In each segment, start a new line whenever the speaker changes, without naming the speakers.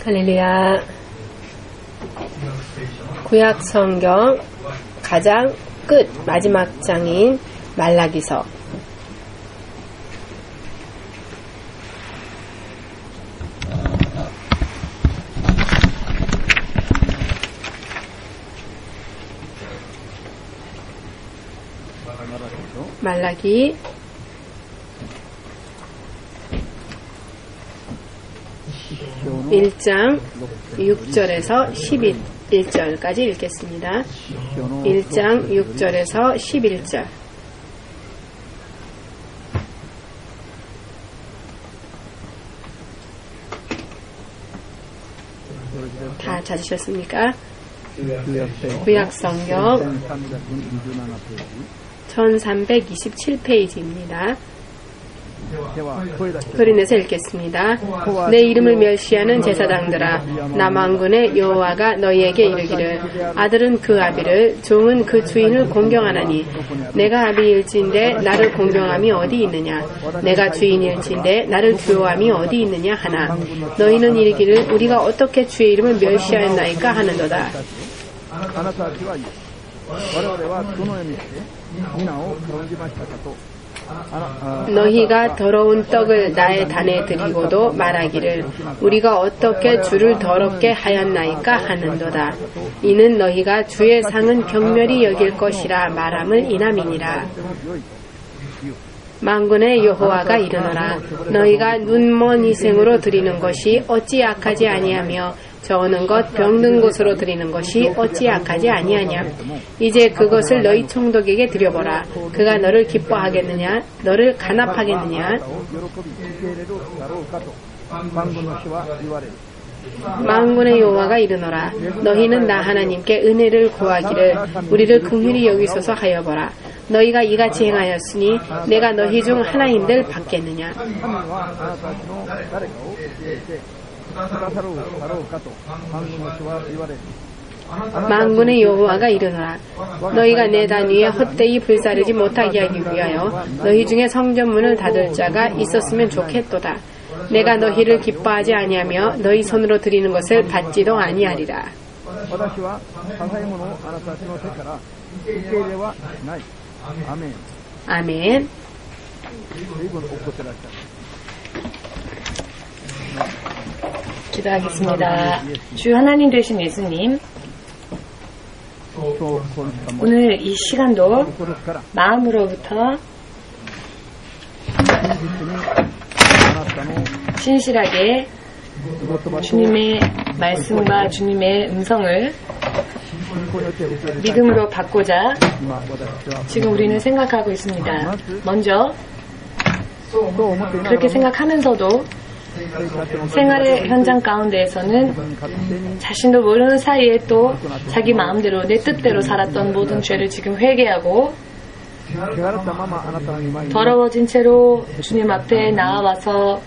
할렐루야. 구약 성경 가장 끝 마지막 장인 말라기서. 말라기 1장 6절에서 11절까지 읽겠습니다. 1장 6절에서 11절. 다 찾으셨습니까? 구약성경 1327페이지입니다. 소리내서 읽겠습니다. 내 이름을 멸시하는 제사장들아, 남왕군의 여호와가 너희에게 이르기를, 아들은 그 아비를, 종은 그 주인을 공경하나니, 내가 아비일진데 나를 공경함이 어디 있느냐, 내가 주인일진데 나를 두려워함이 어디 있느냐 하나, 너희는 이르기를 우리가 어떻게 주의 이름을 멸시하였나이까 하는도다. 너희가 더러운 떡을 나의 단에 드리고도 말하기를 우리가 어떻게 주를 더럽게 하였나이까 하는도다. 이는 너희가 주의 상은 경멸히 여길 것이라 말함을 인함이니라. 만군의 여호와가 이르노라. 너희가 눈먼 이생으로 드리는 것이 어찌 악하지 아니하며 저어는 것 병든 곳으로 드리는 것이 어찌 악하지 아니하냐. 이제 그것을 너희 총독에게 드려보라. 그가 너를 기뻐하겠느냐, 너를 간합하겠느냐. 만군의 여호와가 이르노라. 너희는 나 하나님께 은혜를 구하기를 우리를 긍휼히 여기소서 하여보라. 너희가 이같이 행하였으니 내가 너희 중 하나인들 받겠느냐. 만군의 여호와가 이르노라. 너희가 내 단 위에 헛되이 불사르지 못하게 하기 위하여 너희 중에 성전문을 닫을 자가 있었으면 좋겠도다. 내가 너희를 기뻐하지 아니하며 너희 손으로 드리는 것을 받지도 아니하리라. 아멘.
기도하겠습니다. 주 하나님 되신 예수님, 오늘 이 시간도 마음으로부터 신실하게 주님의 말씀과 주님의 음성을 믿음으로 받고자 지금 우리는 생각하고 있습니다. 먼저 그렇게 생각하면서도 생활의 현장 가운데에서는 자신도 모르는 사이에 또 자기 마음대로 내 뜻대로 살았던 모든 죄를 지금 회개하고 더러워진 채로 주님 앞에 나와서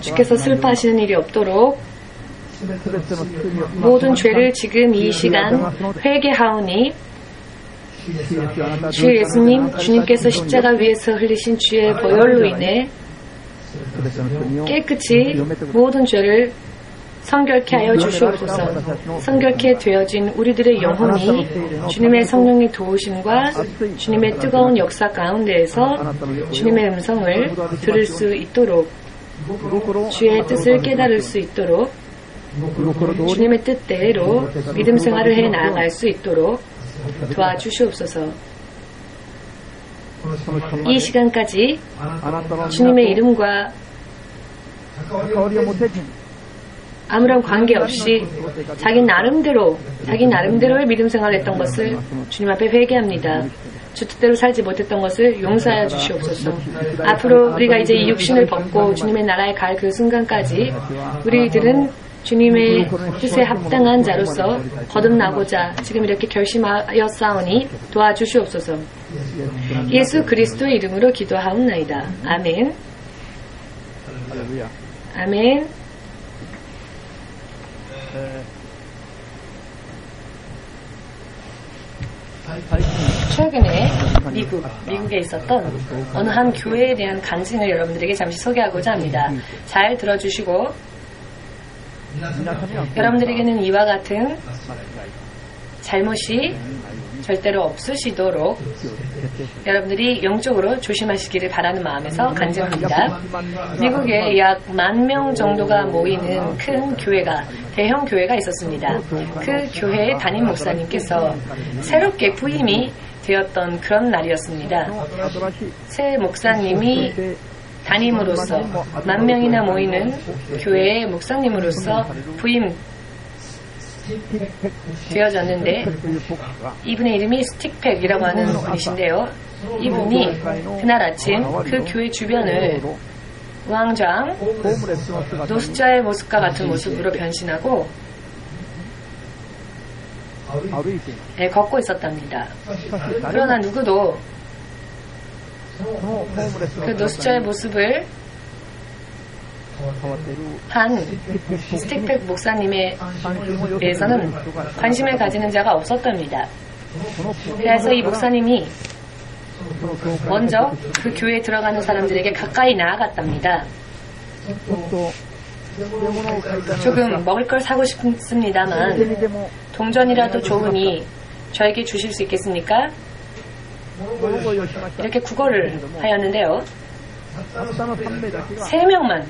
주께서 슬퍼하시는 일이 없도록 모든 죄를 지금 이 시간 회개하오니 주 예수님, 주님께서 십자가 위에서 흘리신 주의 보혈로 인해 깨끗이 모든 죄를 성결케 하여 주시옵소서. 성결케 되어진 우리들의 영혼이 주님의 성령의 도우심과 주님의 뜨거운 역사 가운데에서 주님의 음성을 들을 수 있도록, 주의 뜻을 깨달을 수 있도록, 주님의 뜻대로 믿음 생활을 해 나아갈 수 있도록 도와주시옵소서. 이 시간까지 주님의 이름과 아무런 관계없이 자기 나름대로의 믿음 생활을 했던 것을 주님 앞에 회개합니다. 주 뜻대로 살지 못했던 것을 용서하여 주시옵소서. 앞으로 우리가 이제 이 육신을 벗고 주님의 나라에 갈 그 순간까지 우리들은 주님의 뜻에 합당한 자로서 거듭나고자 지금 이렇게 결심하였사오니 도와주시옵소서. 예수 그리스도의 이름으로 기도하옵나이다. 아멘. 아멘. 최근에 미국에 있었던 어느 한 교회에 대한 간증을 여러분들에게 잠시 소개하고자 합니다. 잘 들어주시고, 여러분들에게는 이와 같은 잘못이 절대로 없으시도록 여러분들이 영적으로 조심하시기를 바라는 마음에서 간증합니다. 미국에 약 10,000명 정도가 모이는 큰 교회가, 대형 교회가 있었습니다. 그 교회의 담임 목사님께서 새롭게 부임이 되었던 그런 날이었습니다. 새 목사님이 담임으로서 10,000명이나 모이는 교회의 목사님으로서 부임 되어졌는데, 이분의 이름이 스틱팩이라고 하는 분이신데요. 이분이 그날 아침 그 교회 주변을 우왕좌왕 노숙자의 모습과 같은 모습으로 변신하고 걷고 있었답니다. 그러나 누구도 그 노숙자의 모습을 한 스틱팩 목사님에 대해서는 관심을 가지는 자가 없었답니다. 그래서 이 목사님이 먼저 그 교회에 들어가는 사람들에게 가까이 나아갔답니다. 조금 먹을 걸 사고 싶습니다만 동전이라도 좋으니 저에게 주실 수 있겠습니까? 이렇게 구걸을 하였는데요.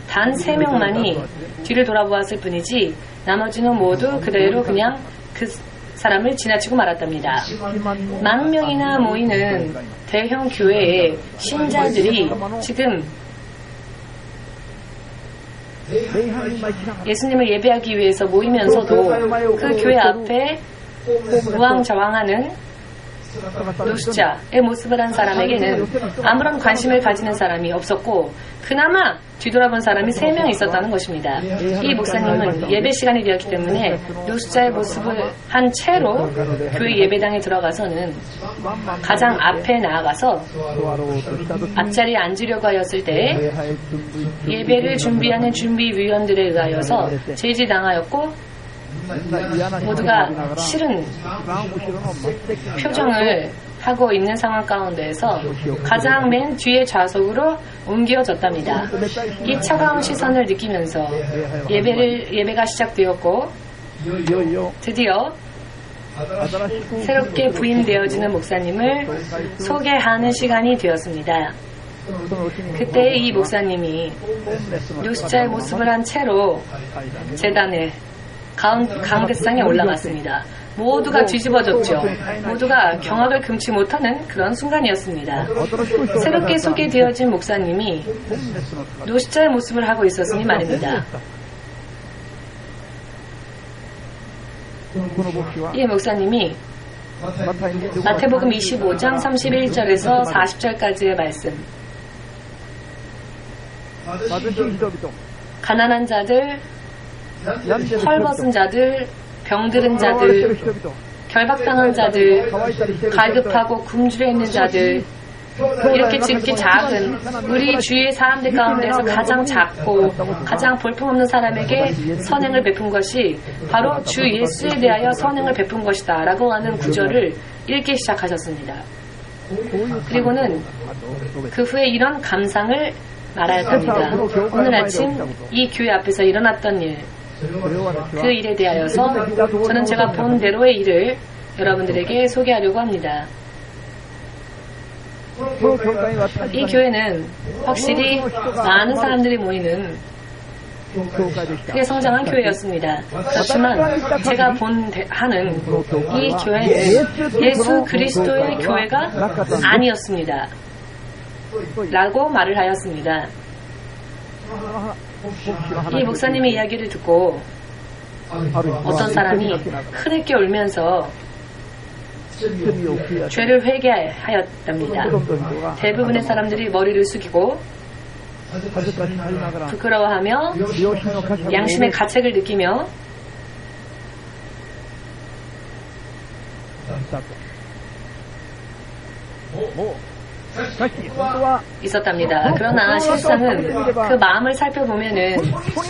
단 3명만이 뒤를 돌아보았을 뿐이지 나머지는 모두 그대로 그냥 그 사람을 지나치고 말았답니다. 10,000명이나 모이는 대형 교회의 신자들이 지금 예수님을 예배하기 위해서 모이면서도 그 교회 앞에 우왕좌왕하는 노숙자의 모습을 한 사람에게는 아무런 관심을 가지는 사람이 없었고, 그나마 뒤돌아본 사람이 3명 있었다는 것입니다. 이 목사님은 예배 시간이 되었기 때문에 노숙자의 모습을 한 채로 교회 예배당에 들어가서는 가장 앞에 나아가서 앞자리에 앉으려고 하였을 때 예배를 준비하는 준비위원들에 의하여서 제지당하였고, 모두가 싫은 표정을 하고 있는 상황 가운데에서 가장 맨 뒤에 좌석으로 옮겨졌답니다. 이 차가운 시선을 느끼면서 예배가 시작되었고, 드디어 새롭게 부임되어지는 목사님을 소개하는 시간이 되었습니다. 그때 이 목사님이 노숙자의 모습을 한 채로 제단에 가운데상에 올라갔습니다. 모두가 뒤집어졌죠. 모두가 경악을 금치 못하는 그런 순간이었습니다. 새롭게 소개되어진 목사님이 노숙자의 모습을 하고 있었으니 말입니다. 이 목사님이 마태복음 25장 31절에서 40절까지의 말씀, 가난한 자들, 헐벗은 자들, 병들은 자들, 결박당한 자들, 갈급하고 굶주려 있는 자들, 이렇게 지극히 작은 우리 주위의 사람들 가운데서 가장 작고 가장 볼품없는 사람에게 선행을 베푼 것이 바로 주 예수에 대하여 선행을 베푼 것이다 라고 하는 구절을 읽기 시작하셨습니다. 그리고는 그 후에 이런 감상을 말하였답니다. 오늘 아침 이 교회 앞에서 일어났던 일, 그 일에 대하여서 저는 제가 본 대로의 일을 여러분들에게 소개하려고 합니다. 이 교회는 확실히 많은 사람들이 모이는 크게 성장한 교회였습니다. 그렇지만 제가 본 한은 이 교회는 예수 그리스도의 교회가 아니었습니다 라고 말을 하였습니다. 이 목사님의 이야기를 듣고 어떤 사람이 흐릿게 울면서 죄를 회개하였답니다. 대부분의 사람들이 머리를 숙이고 부끄러워하며 양심의 가책을 느끼며 있었답니다. 그러나 실상은 그 마음을 살펴보면은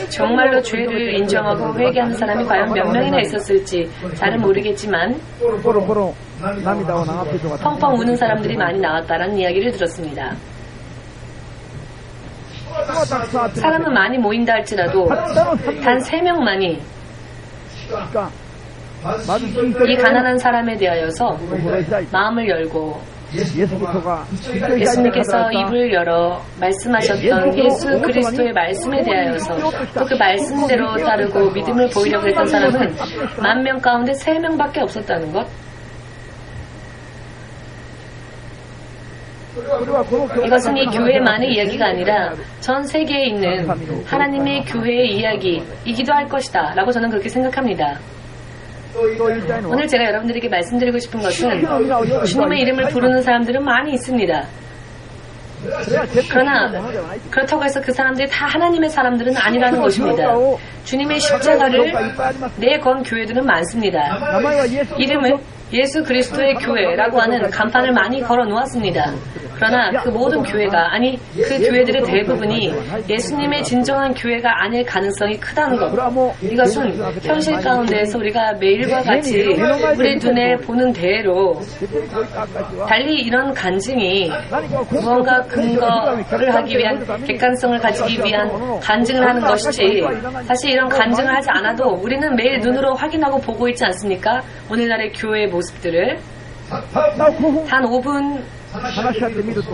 정말로 죄를 인정하고 회개하는 사람이 과연 몇 명이나 있었을지 잘은 모르겠지만 펑펑 우는 사람들이 많이 나왔다라는 이야기를 들었습니다. 사람은 많이 모인다 할지라도 단 3명만이 이 가난한 사람에 대하여서 마음을 열고 예수님께서 입을 열어 말씀하셨던 예수 그리스도의 말씀에 대하여서 또 그 말씀대로 따르고 믿음을 보이려고 했던 사람은 10,000명 가운데 3명밖에 없었다는 것. 이것은 이 교회만의 이야기가 아니라 전 세계에 있는 하나님의 교회의 이야기이기도 할 것이다 라고 저는 그렇게 생각합니다. 오늘 제가 여러분들에게 말씀드리고 싶은 것은 주님의 이름을 부르는 사람들은 많이 있습니다. 그러나 그렇다고 해서 그 사람들이 다 하나님의 사람들은 아니라는 것입니다. 주님의 십자가를 내건 교회들은 많습니다. 이름은 예수 그리스도의 교회라고 하는 간판을 많이 걸어 놓았습니다. 그러나 그 모든 교회가, 아니 그 교회들의 대부분이 예수님의 진정한 교회가 아닐 가능성이 크다는 것. 이것은 현실 가운데에서 우리가 매일과 같이 우리 눈에 보는 대로 달리 이런 간증이 무언가 근거를 하기 위한, 객관성을 가지기 위한 간증을 하는 것이지, 사실 이런 간증을 하지 않아도 우리는 매일 눈으로 확인하고 보고 있지 않습니까? 오늘날의 교회의 모습들을 단 5분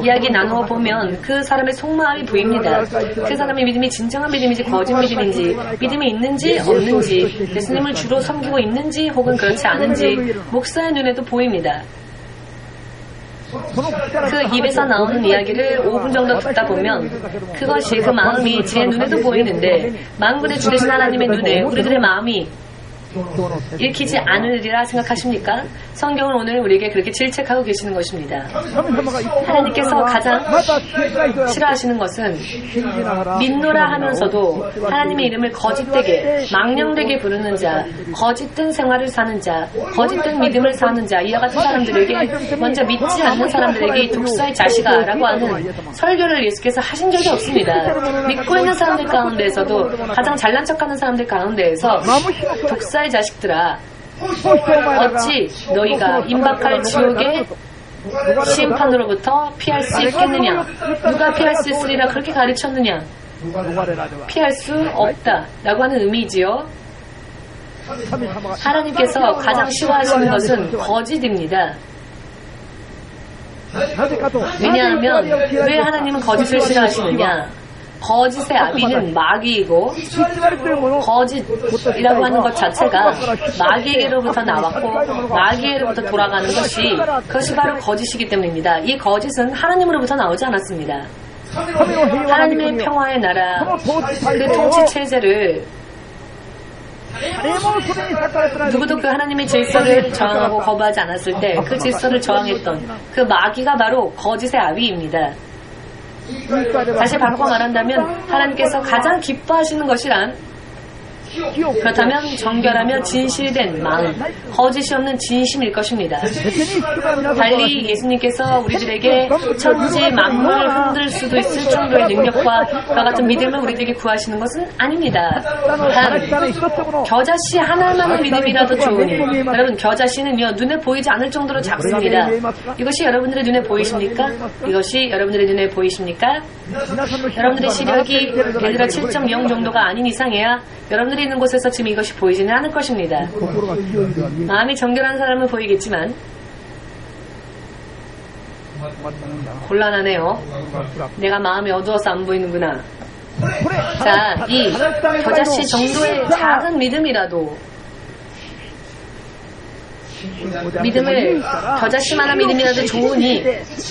이야기 나누어 보면 그 사람의 속마음이 보입니다. 그 사람의 믿음이 진정한 믿음인지 거짓 믿음인지, 믿음이 있는지 없는지, 예수님을 주로 섬기고 있는지 혹은 그렇지 않은지 목사의 눈에도 보입니다. 그 입에서 나오는 이야기를 5분 정도 듣다 보면 그것이, 그 마음이 제 눈에도 보이는데 만군의 주 되신 하나님의 눈에 우리들의 마음이 읽히지 않으리라 생각하십니까? 성경은 오늘 우리에게 그렇게 질책하고 계시는 것입니다. 하나님께서 가장 싫어하시는 것은 믿노라 하면서도 하나님의 이름을 거짓되게, 망령되게 부르는 자, 거짓된 생활을 사는 자, 거짓된 믿음을 사는 자, 이와 같은 사람들에게, 먼저 믿지 않는 사람들에게 이 독사의 자식아 라고 하는 설교를 예수께서 하신 적이 없습니다. 믿고 있는 사람들 가운데에서도, 가장 잘난 척하는 사람들 가운데에서 독사의 자식들아, 어찌 너희가 임박할 지옥의 심판으로부터 피할 수 있겠느냐? 누가 피할 수 있으리라 그렇게 가르쳤느냐? 피할 수 없다 라고 하는 의미지요. 하나님께서 가장 싫어하시는 것은 거짓입니다. 왜냐하면 왜 하나님은 거짓을 싫어하시느냐? 거짓의 아비는 마귀이고, 거짓이라고 하는 것 자체가 마귀에게로부터 나왔고 마귀에게로부터 돌아가는 것이, 그것이 바로 거짓이기 때문입니다. 이 거짓은 하나님으로부터 나오지 않았습니다. 하나님의 평화의 나라, 그 통치 체제를 누구도 그 하나님의 질서를 저항하고 거부하지 않았을 때 그 질서를 저항했던 그 마귀가 바로 거짓의 아비입니다. 다시 바꿔 말한다면 하나님께서 가장 기뻐하시는 것이란, 그렇다면 정결하며 진실된 마음, 거짓이 없는 진심일 것입니다. 달리 예수님께서 우리들에게 천지 만물을 흔들 수도 있을 정도의 능력과 그와 같은 믿음을 우리들에게 구하시는 것은 아닙니다. 단 겨자씨 하나만의 믿음이라도 좋으니, 여러분 겨자씨는요 눈에 보이지 않을 정도로 작습니다. 이것이 여러분들의 눈에 보이십니까? 이것이 여러분들의 눈에 보이십니까? 여러분들의 시력이 예를 들어 7.0 정도가 아닌 이상해야 여러분들이 있는 곳에서 지금 이것이 보이지는 않을 것입니다. 마음이 정결한 사람은 보이겠지만 곤란하네요. 내가 마음이 어두워서 안 보이는구나. 자, 이 겨자씨 정도의 작은 믿음이라도, 믿음을, 겨자씨만한 믿음이라도 좋으니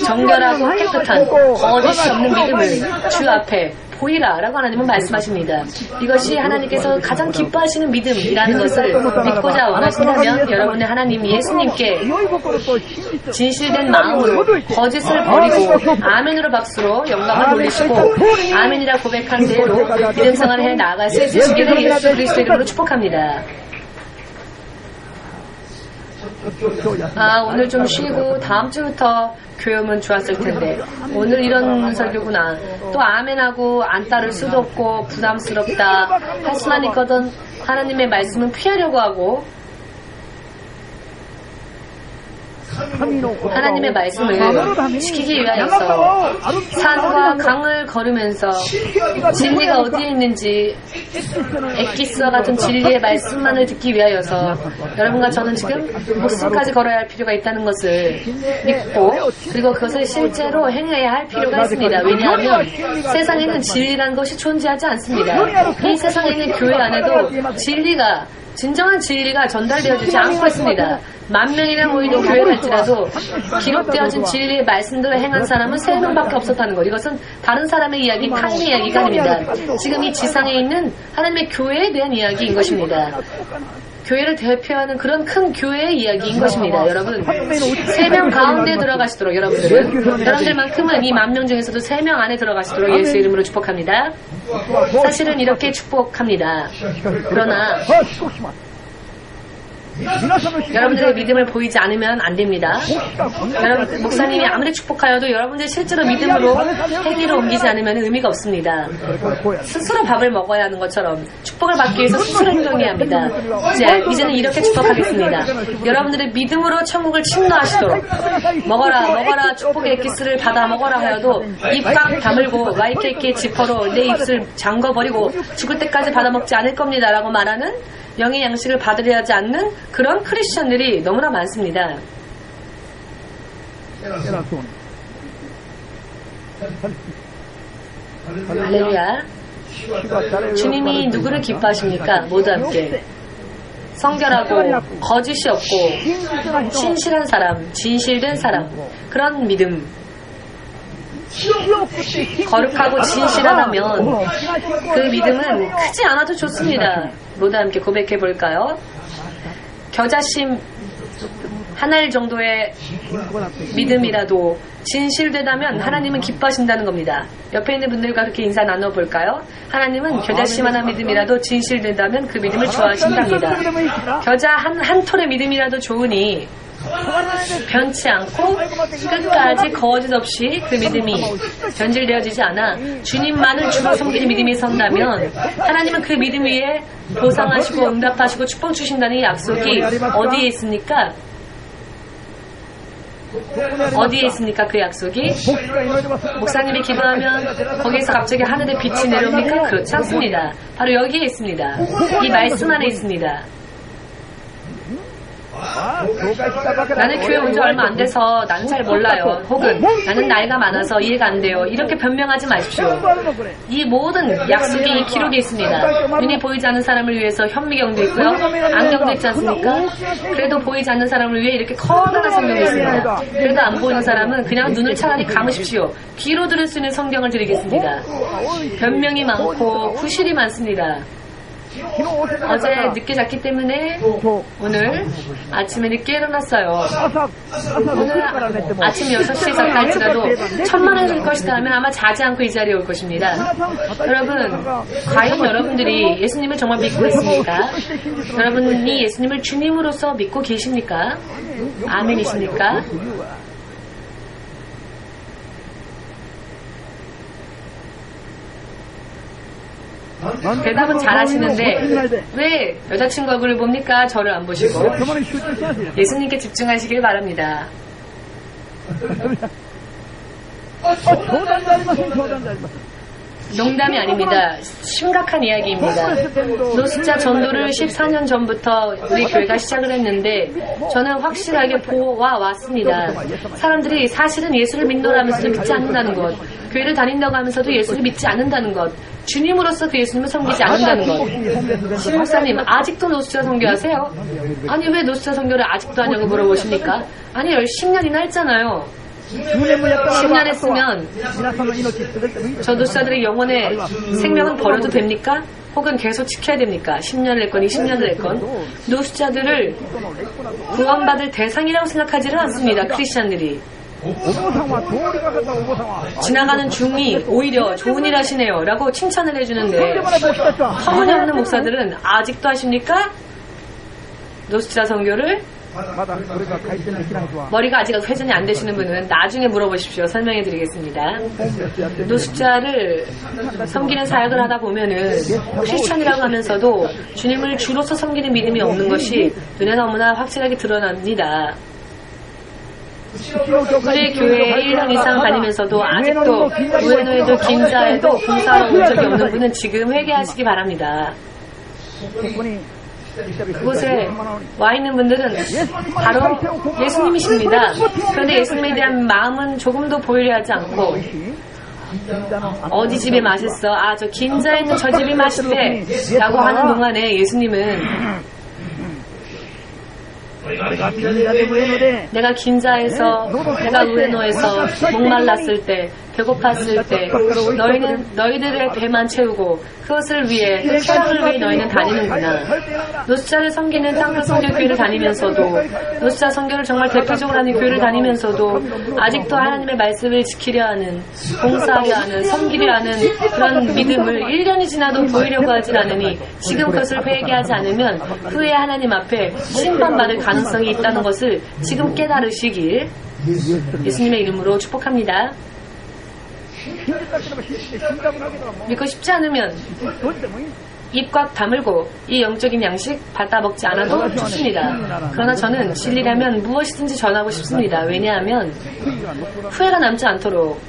정결하고 깨끗한 거짓이 없는 믿음을 주 앞에 보이라 라고 하나님은 말씀하십니다. 이것이 하나님께서 가장 기뻐하시는 믿음이라는 것을 믿고자 원하신다면 여러분의 하나님 예수님께 진실된 마음으로 거짓을 버리고 아멘으로 박수로 영광을 돌리시고 아멘이라 고백한 대로 믿음 생활을 해 나아갈 수 있으시기를 예수 그리스도의 이름으로 축복합니다. 오늘 좀 쉬고 다음 주부터 교회 오면 좋았을 텐데 오늘 이런 설교구나. 또 아멘하고 안 따를 수도 없고 부담스럽다 할 수만 있거든. 하나님의 말씀은 피하려고 하고 하나님의 말씀을 지키기 위하여서 산과 강을 걸으면서 진리가 어디에 있는지 엑기스와 같은 진리의 말씀만을 듣기 위하여서 여러분과 저는 지금 목숨까지 걸어야 할 필요가 있다는 것을 믿고 그리고 그것을 실제로 행해야 할 필요가 있습니다. 왜냐하면 세상에는 진리라는 것이 존재하지 않습니다. 이 세상에 있는 교회 안에도 진정한 진리가 전달되어지지 않고 있습니다. 10,000명이나 모이는 교회랄지라도 기록되어진 진리의 말씀대로 행한 사람은 3명밖에 없었다는 것. 이것은 다른 사람의 이야기, 타인의 이야기가 아닙니다. 지금 이 지상에 있는 하나님의 교회에 대한 이야기인 것입니다. 교회를 대표하는 그런 큰 교회의 이야기인 것입니다. 여러분, 3명 가운데 들어가시도록 여러분들만큼은 이 10,000명 중에서도 3명 안에 들어가시도록 예수 이름으로 축복합니다. 사실은 이렇게 축복합니다. 그러나 여러분들의 믿음을 보이지 않으면 안 됩니다. 여러분, 목사님이 아무리 축복하여도 여러분들이 실제로 믿음으로 행위로 옮기지 않으면 의미가 없습니다. 스스로 밥을 먹어야 하는 것처럼 축복을 받기 위해서 스스로 행동해야 합니다. 이제는 이렇게 축복하겠습니다. 여러분들의 믿음으로 천국을 침노하시도록 먹어라 축복의 엑기스를 받아 먹어라 하여도 입 꽉 다물고 YKK 지퍼로 내 입술 잠궈버리고 죽을 때까지 받아 먹지 않을 겁니다 라고 말하는 영의 양식을 받으려 하지 않는 그런 크리스천들이 너무나 많습니다. 할렐루야. 주님이 누구를 기뻐하십니까? 모두 함께. 성결하고 거짓이 없고 신실한 사람, 진실된 사람, 그런 믿음. 거룩하고 진실하다면 그 믿음은 크지 않아도 좋습니다. 모두 함께 고백해 볼까요? 겨자심 한 알 정도의 믿음이라도 진실되다면 하나님은 기뻐하신다는 겁니다. 옆에 있는 분들과 그렇게 인사 나눠볼까요? 하나님은 겨자심 하나 믿음이라도 진실되다면 그 믿음을 좋아하신답니다. 겨자 한 톨의 믿음이라도 좋으니 변치 않고 끝까지 거짓 없이 그 믿음이 변질되어지지 않아 주님만을 주로 섬기는 믿음이 선다면 하나님은 그 믿음 위에 보상하시고 응답하시고 축복 주신다는 이 약속이 어디에 있습니까? 어디에 있습니까? 그 약속이? 목사님이 기도하면 거기에서 갑자기 하늘에 빛이 내려옵니까? 그렇지 않습니다. 바로 여기에 있습니다. 이 말씀 안에 있습니다. 나는 교회 온 지 얼마 안 돼서 나는 잘 몰라요. 혹은 나는 나이가 많아서 이해가 안 돼요. 이렇게 변명하지 마십시오. 이 모든 약속이 기록에 있습니다. 눈이 보이지 않는 사람을 위해서 현미경도 있고요. 안경도 있지 않습니까? 그래도 보이지 않는 사람을 위해 이렇게 커다란 성경이 있습니다. 그래도 안 보이는 사람은 그냥 눈을 차라리 감으십시오. 귀로 들을 수 있는 성경을 드리겠습니다. 변명이 많고 구실이 많습니다. 어제 늦게 잤기 때문에 오늘 아침에 늦게 일어났어요. 오늘 아침 6시에 잤다 할지라도 1,000,000원을 줄 것이다 하면 아마 자지 않고 이 자리에 올 것입니다. 여러분, 과연 여러분들이 예수님을 정말 믿고 있습니까? 여러분이 예수님을 주님으로서 믿고 계십니까? 아멘이십니까? 대답은 잘하시는데 왜 여자친구 얼굴을 봅니까? 저를 안 보시고 예수님께 집중하시길 바랍니다. 농담이 아닙니다. 심각한 이야기입니다. 노숙자 전도를 14년 전부터 우리 교회가 시작을 했는데 저는 확실하게 보아 왔습니다. 사람들이 사실은 예수를 믿노라면서도 믿지 않는다는 것, 교회를 다닌다고 하면서도 예수를 믿지 않는다는 것, 주님으로서 그 예수님을 섬기지 않는다는 것. 신목사님, 아직도 노숙자 선교하세요? 아니, 왜 노숙자 선교를 아직도 하냐고 물어보십니까? 아니, 10년이나 했잖아요. 10년 했으면 저 노숙자들의 영혼의 생명은 버려도 됩니까? 혹은 계속 지켜야 됩니까? 10년을 했건 20년을 했건 노숙자들을 구원받을 대상이라고 생각하지는 않습니다. 크리스찬들이. 지나가는 중이 오히려 좋은 일 하시네요 라고 칭찬을 해주는데 터무니없는 목사들은 아직도 하십니까? 노숙자 선교를 머리가 아직 회전이 안 되시는 분은 나중에 물어보십시오. 설명해 드리겠습니다. 노숙자를 섬기는 사역을 하다 보면은 크리스천이라고 하면서도 주님을 주로서 섬기는 믿음이 없는 것이 눈에 너무나 확실하게 드러납니다. 우리 교회에 1년 이상 다니면서도 아직도 우에노에도 긴자에도 봉사하러 온 적이 없는 분은 지금 회개하시기 바랍니다. 그곳에 와 있는 분들은 바로 예수님이십니다. 그런데 예수님에 대한 마음은 조금도 보이려 하지 않고 어디 집이 맛있어? 아, 저 긴자에 있는 저 집이 맛있대 라고 하는 동안에 예수님은 내가 긴자에서 내가 우에노에서 목말랐을 때 배고팠을 때 너희들의 배만 채우고 그것을 위해 쾌락을 위해 너희는 다니는구나. 노숙자를 섬기는 땅끝 선교교회를 다니면서도 노숙자 선교를 정말 대표적으로 하는 교회를 다니면서도 아직도 하나님의 말씀을 지키려 하는 봉사하려 하는 섬기려 하는 그런 믿음을 1년이 지나도 보이려고 하질 않으니 지금 그것을 회개하지 않으면 후에 하나님 앞에 심판받을 가능성이 있다는 것을 지금 깨달으시길 예수님의 이름으로 축복합니다. 믿고 싶지 않으면 입 꽉 다물고 이 영적인 양식 받아 먹지 않아도 좋습니다. 그러나 저는 진리라면 무엇이든지 전하고 싶습니다. 왜냐하면 후회가 남지 않도록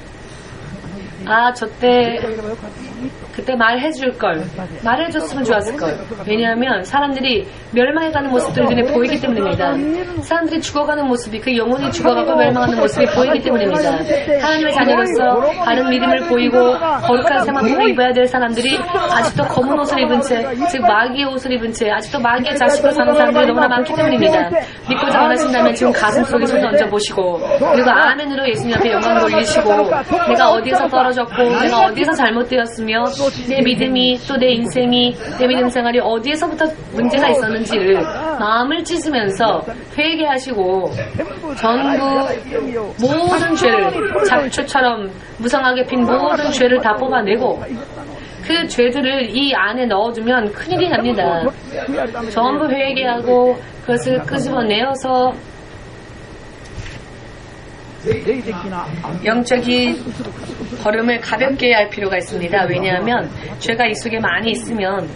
아, 그때 말해줄걸. 말해줬으면 좋았을걸. 왜냐하면 사람들이 멸망해가는 모습들이 눈에 보이기 때문입니다. 사람들이 죽어가는 모습이, 그 영혼이 죽어가고 멸망하는 모습이 보이기 때문입니다. 하나님의 자녀로서 바른 믿음을 보이고 거룩한 세마포를 입어야 될 사람들이 아직도 검은 옷을 입은 채, 즉 마귀의 옷을 입은 채 아직도 마귀의 자식으로 사는 사람들이 너무나 많기 때문입니다. 믿고자 원하신다면 지금 가슴속에 손 얹어보시고 그리고 아멘으로 예수님 앞에 영광 돌리시고 내가 어디에서 떨어졌고 내가 어디에서 잘못되었으며 내 믿음이 또 내 인생이 내 믿음 생활이 어디에서부터 문제가 있었는지를 마음을 찢으면서 회개하시고 전부 모든 죄를 잡초처럼 무성하게 핀 모든 죄를 다 뽑아내고 그 죄들을 이 안에 넣어두면 큰일이 납니다. 전부 회개하고 그것을 끄집어내어서 영적인 걸음을 가볍게 해야 할 필요가 있습니다. 왜냐하면 죄가 이 속에 많이 있으면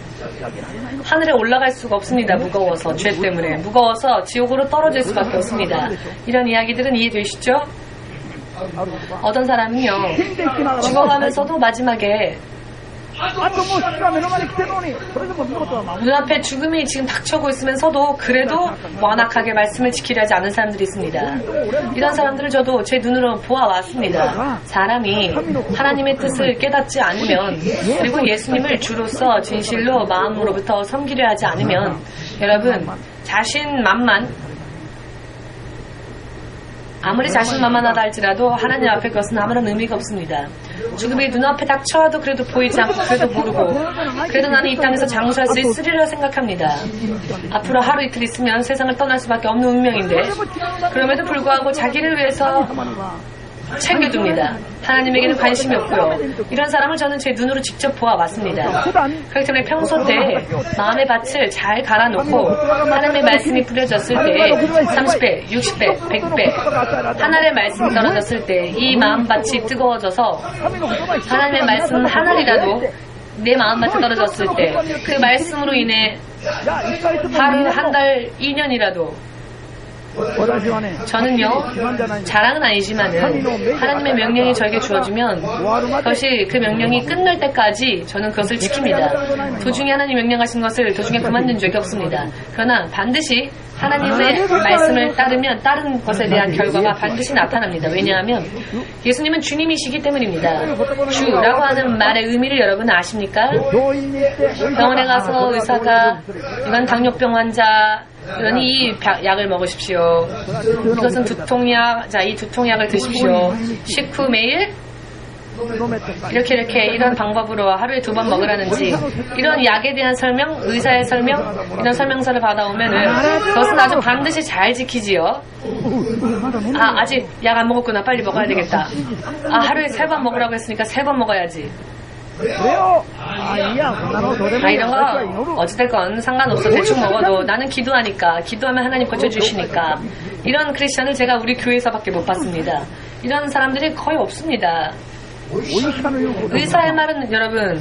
하늘에 올라갈 수가 없습니다. 무거워서, 죄 때문에 무거워서 지옥으로 떨어질 수밖에 없습니다. 이런 이야기들은 이해되시죠? 어떤 사람은요 죽어가면서도 마지막에 눈앞에 죽음이 지금 닥쳐오고 있으면서도 그래도 완악하게 말씀을 지키려 하지 않은 사람들이 있습니다. 이런 사람들을 저도 제 눈으로 보아왔습니다. 사람이 하나님의 뜻을 깨닫지 않으면 그리고 예수님을 주로서 진실로 마음으로부터 섬기려 하지 않으면 여러분 자신만만 아무리 자신만만하다 할지라도 하나님 앞에 그것은 아무런 의미가 없습니다. 죽음이 눈앞에 닥쳐와도 그래도 보이지 않고 그래도 모르고 그래도 나는 이 땅에서 장수할 수 있으리라 생각합니다. 앞으로 하루 이틀 있으면 세상을 떠날 수밖에 없는 운명인데 그럼에도 불구하고 자기를 위해서 챙겨둡니다. 하나님에게는 관심이 없고요. 이런 사람을 저는 제 눈으로 직접 보아왔습니다. 그렇기 때문에 평소 때 마음의 밭을 잘 갈아놓고 하나님의 말씀이 뿌려졌을 때 30배, 60배, 100배 하나님의 말씀이 떨어졌을 때 이 마음밭이 뜨거워져서 하나님의 말씀 하나리라도 내 마음밭에 떨어졌을 때 그 말씀으로 인해 하루, 한 달, 2년이라도 저는요 자랑은 아니지만은 하나님의 명령이 저에게 주어지면 그것이 그 명령이 끝날 때까지 저는 그것을 지킵니다. 도중에 하나님 명령하신 것을 도중에 그만둔 적이 없습니다. 그러나 반드시 하나님의 말씀을 따르면 다른 것에 대한 결과가 반드시 나타납니다. 왜냐하면 예수님은 주님이시기 때문입니다. 주라고 하는 말의 의미를 여러분 아십니까? 병원에 가서 의사가 이건 당뇨병 환자 그러니 이 약을 먹으십시오. 이것은 두통약. 자, 이 두통약을 드십시오. 식후 매일 이렇게 이런 방법으로 하루에 2번 먹으라는지 이런 약에 대한 설명, 의사의 설명 이런 설명서를 받아오면은 그것은 아주 반드시 잘 지키지요. 아, 아직 약 안 먹었구나. 빨리 먹어야 되겠다. 아, 하루에 3번 먹으라고 했으니까 3번 먹어야지. 이런 거 어찌됐건 상관없어. 대충 먹어도 나는 기도하니까, 기도하면 하나님 고쳐주시니까. 이런 크리스천을 제가 우리 교회에서밖에 못 봤습니다. 이런 사람들이 거의 없습니다. 의사의 말은 여러분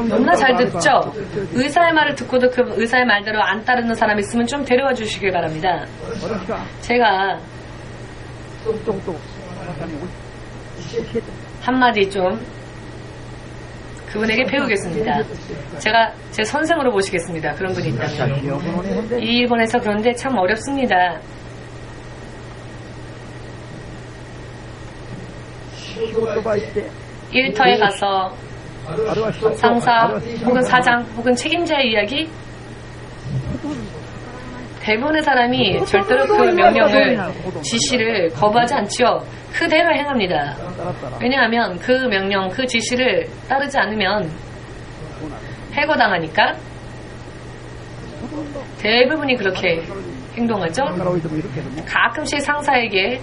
너무나 잘 듣죠? 의사의 말을 듣고도 그 의사의 말대로 안 따르는 사람이 있으면 좀 데려와 주시길 바랍니다. 제가 한마디 좀 그분에게 배우겠습니다. 제가 제 선생으로 모시겠습니다. 그런 분이 있다면. 이 일본에서 그런데 참 어렵습니다. 일터에 가서 상사 혹은 사장 혹은 책임자의 이야기, 대부분의 사람이 절대로 그 명령을, 지시를 거부하지 않지요. 그대로 행합니다. 왜냐하면 그 명령, 그 지시를 따르지 않으면 해고당하니까. 대부분이 그렇게 행동하죠. 가끔씩 상사에게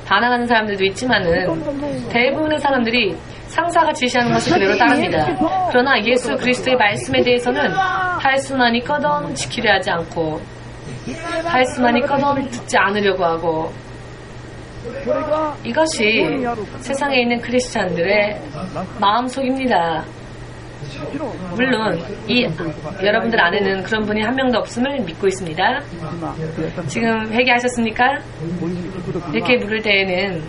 반항하는 사람들도 있지만은 대부분의 사람들이 상사가 지시하는 것을 그대로 따릅니다. 그러나 예수 그리스도의 말씀에 대해서는 할 수만 있거든 지키려 하지 않고, 할 수만 있거든 듣지 않으려고 하고, 이것이 세상에 있는 크리스찬들의 마음속입니다. 물론 여러분들 안에는 그런 분이 한 명도 없음을 믿고 있습니다. 지금 회개하셨습니까? 이렇게 물을 때에는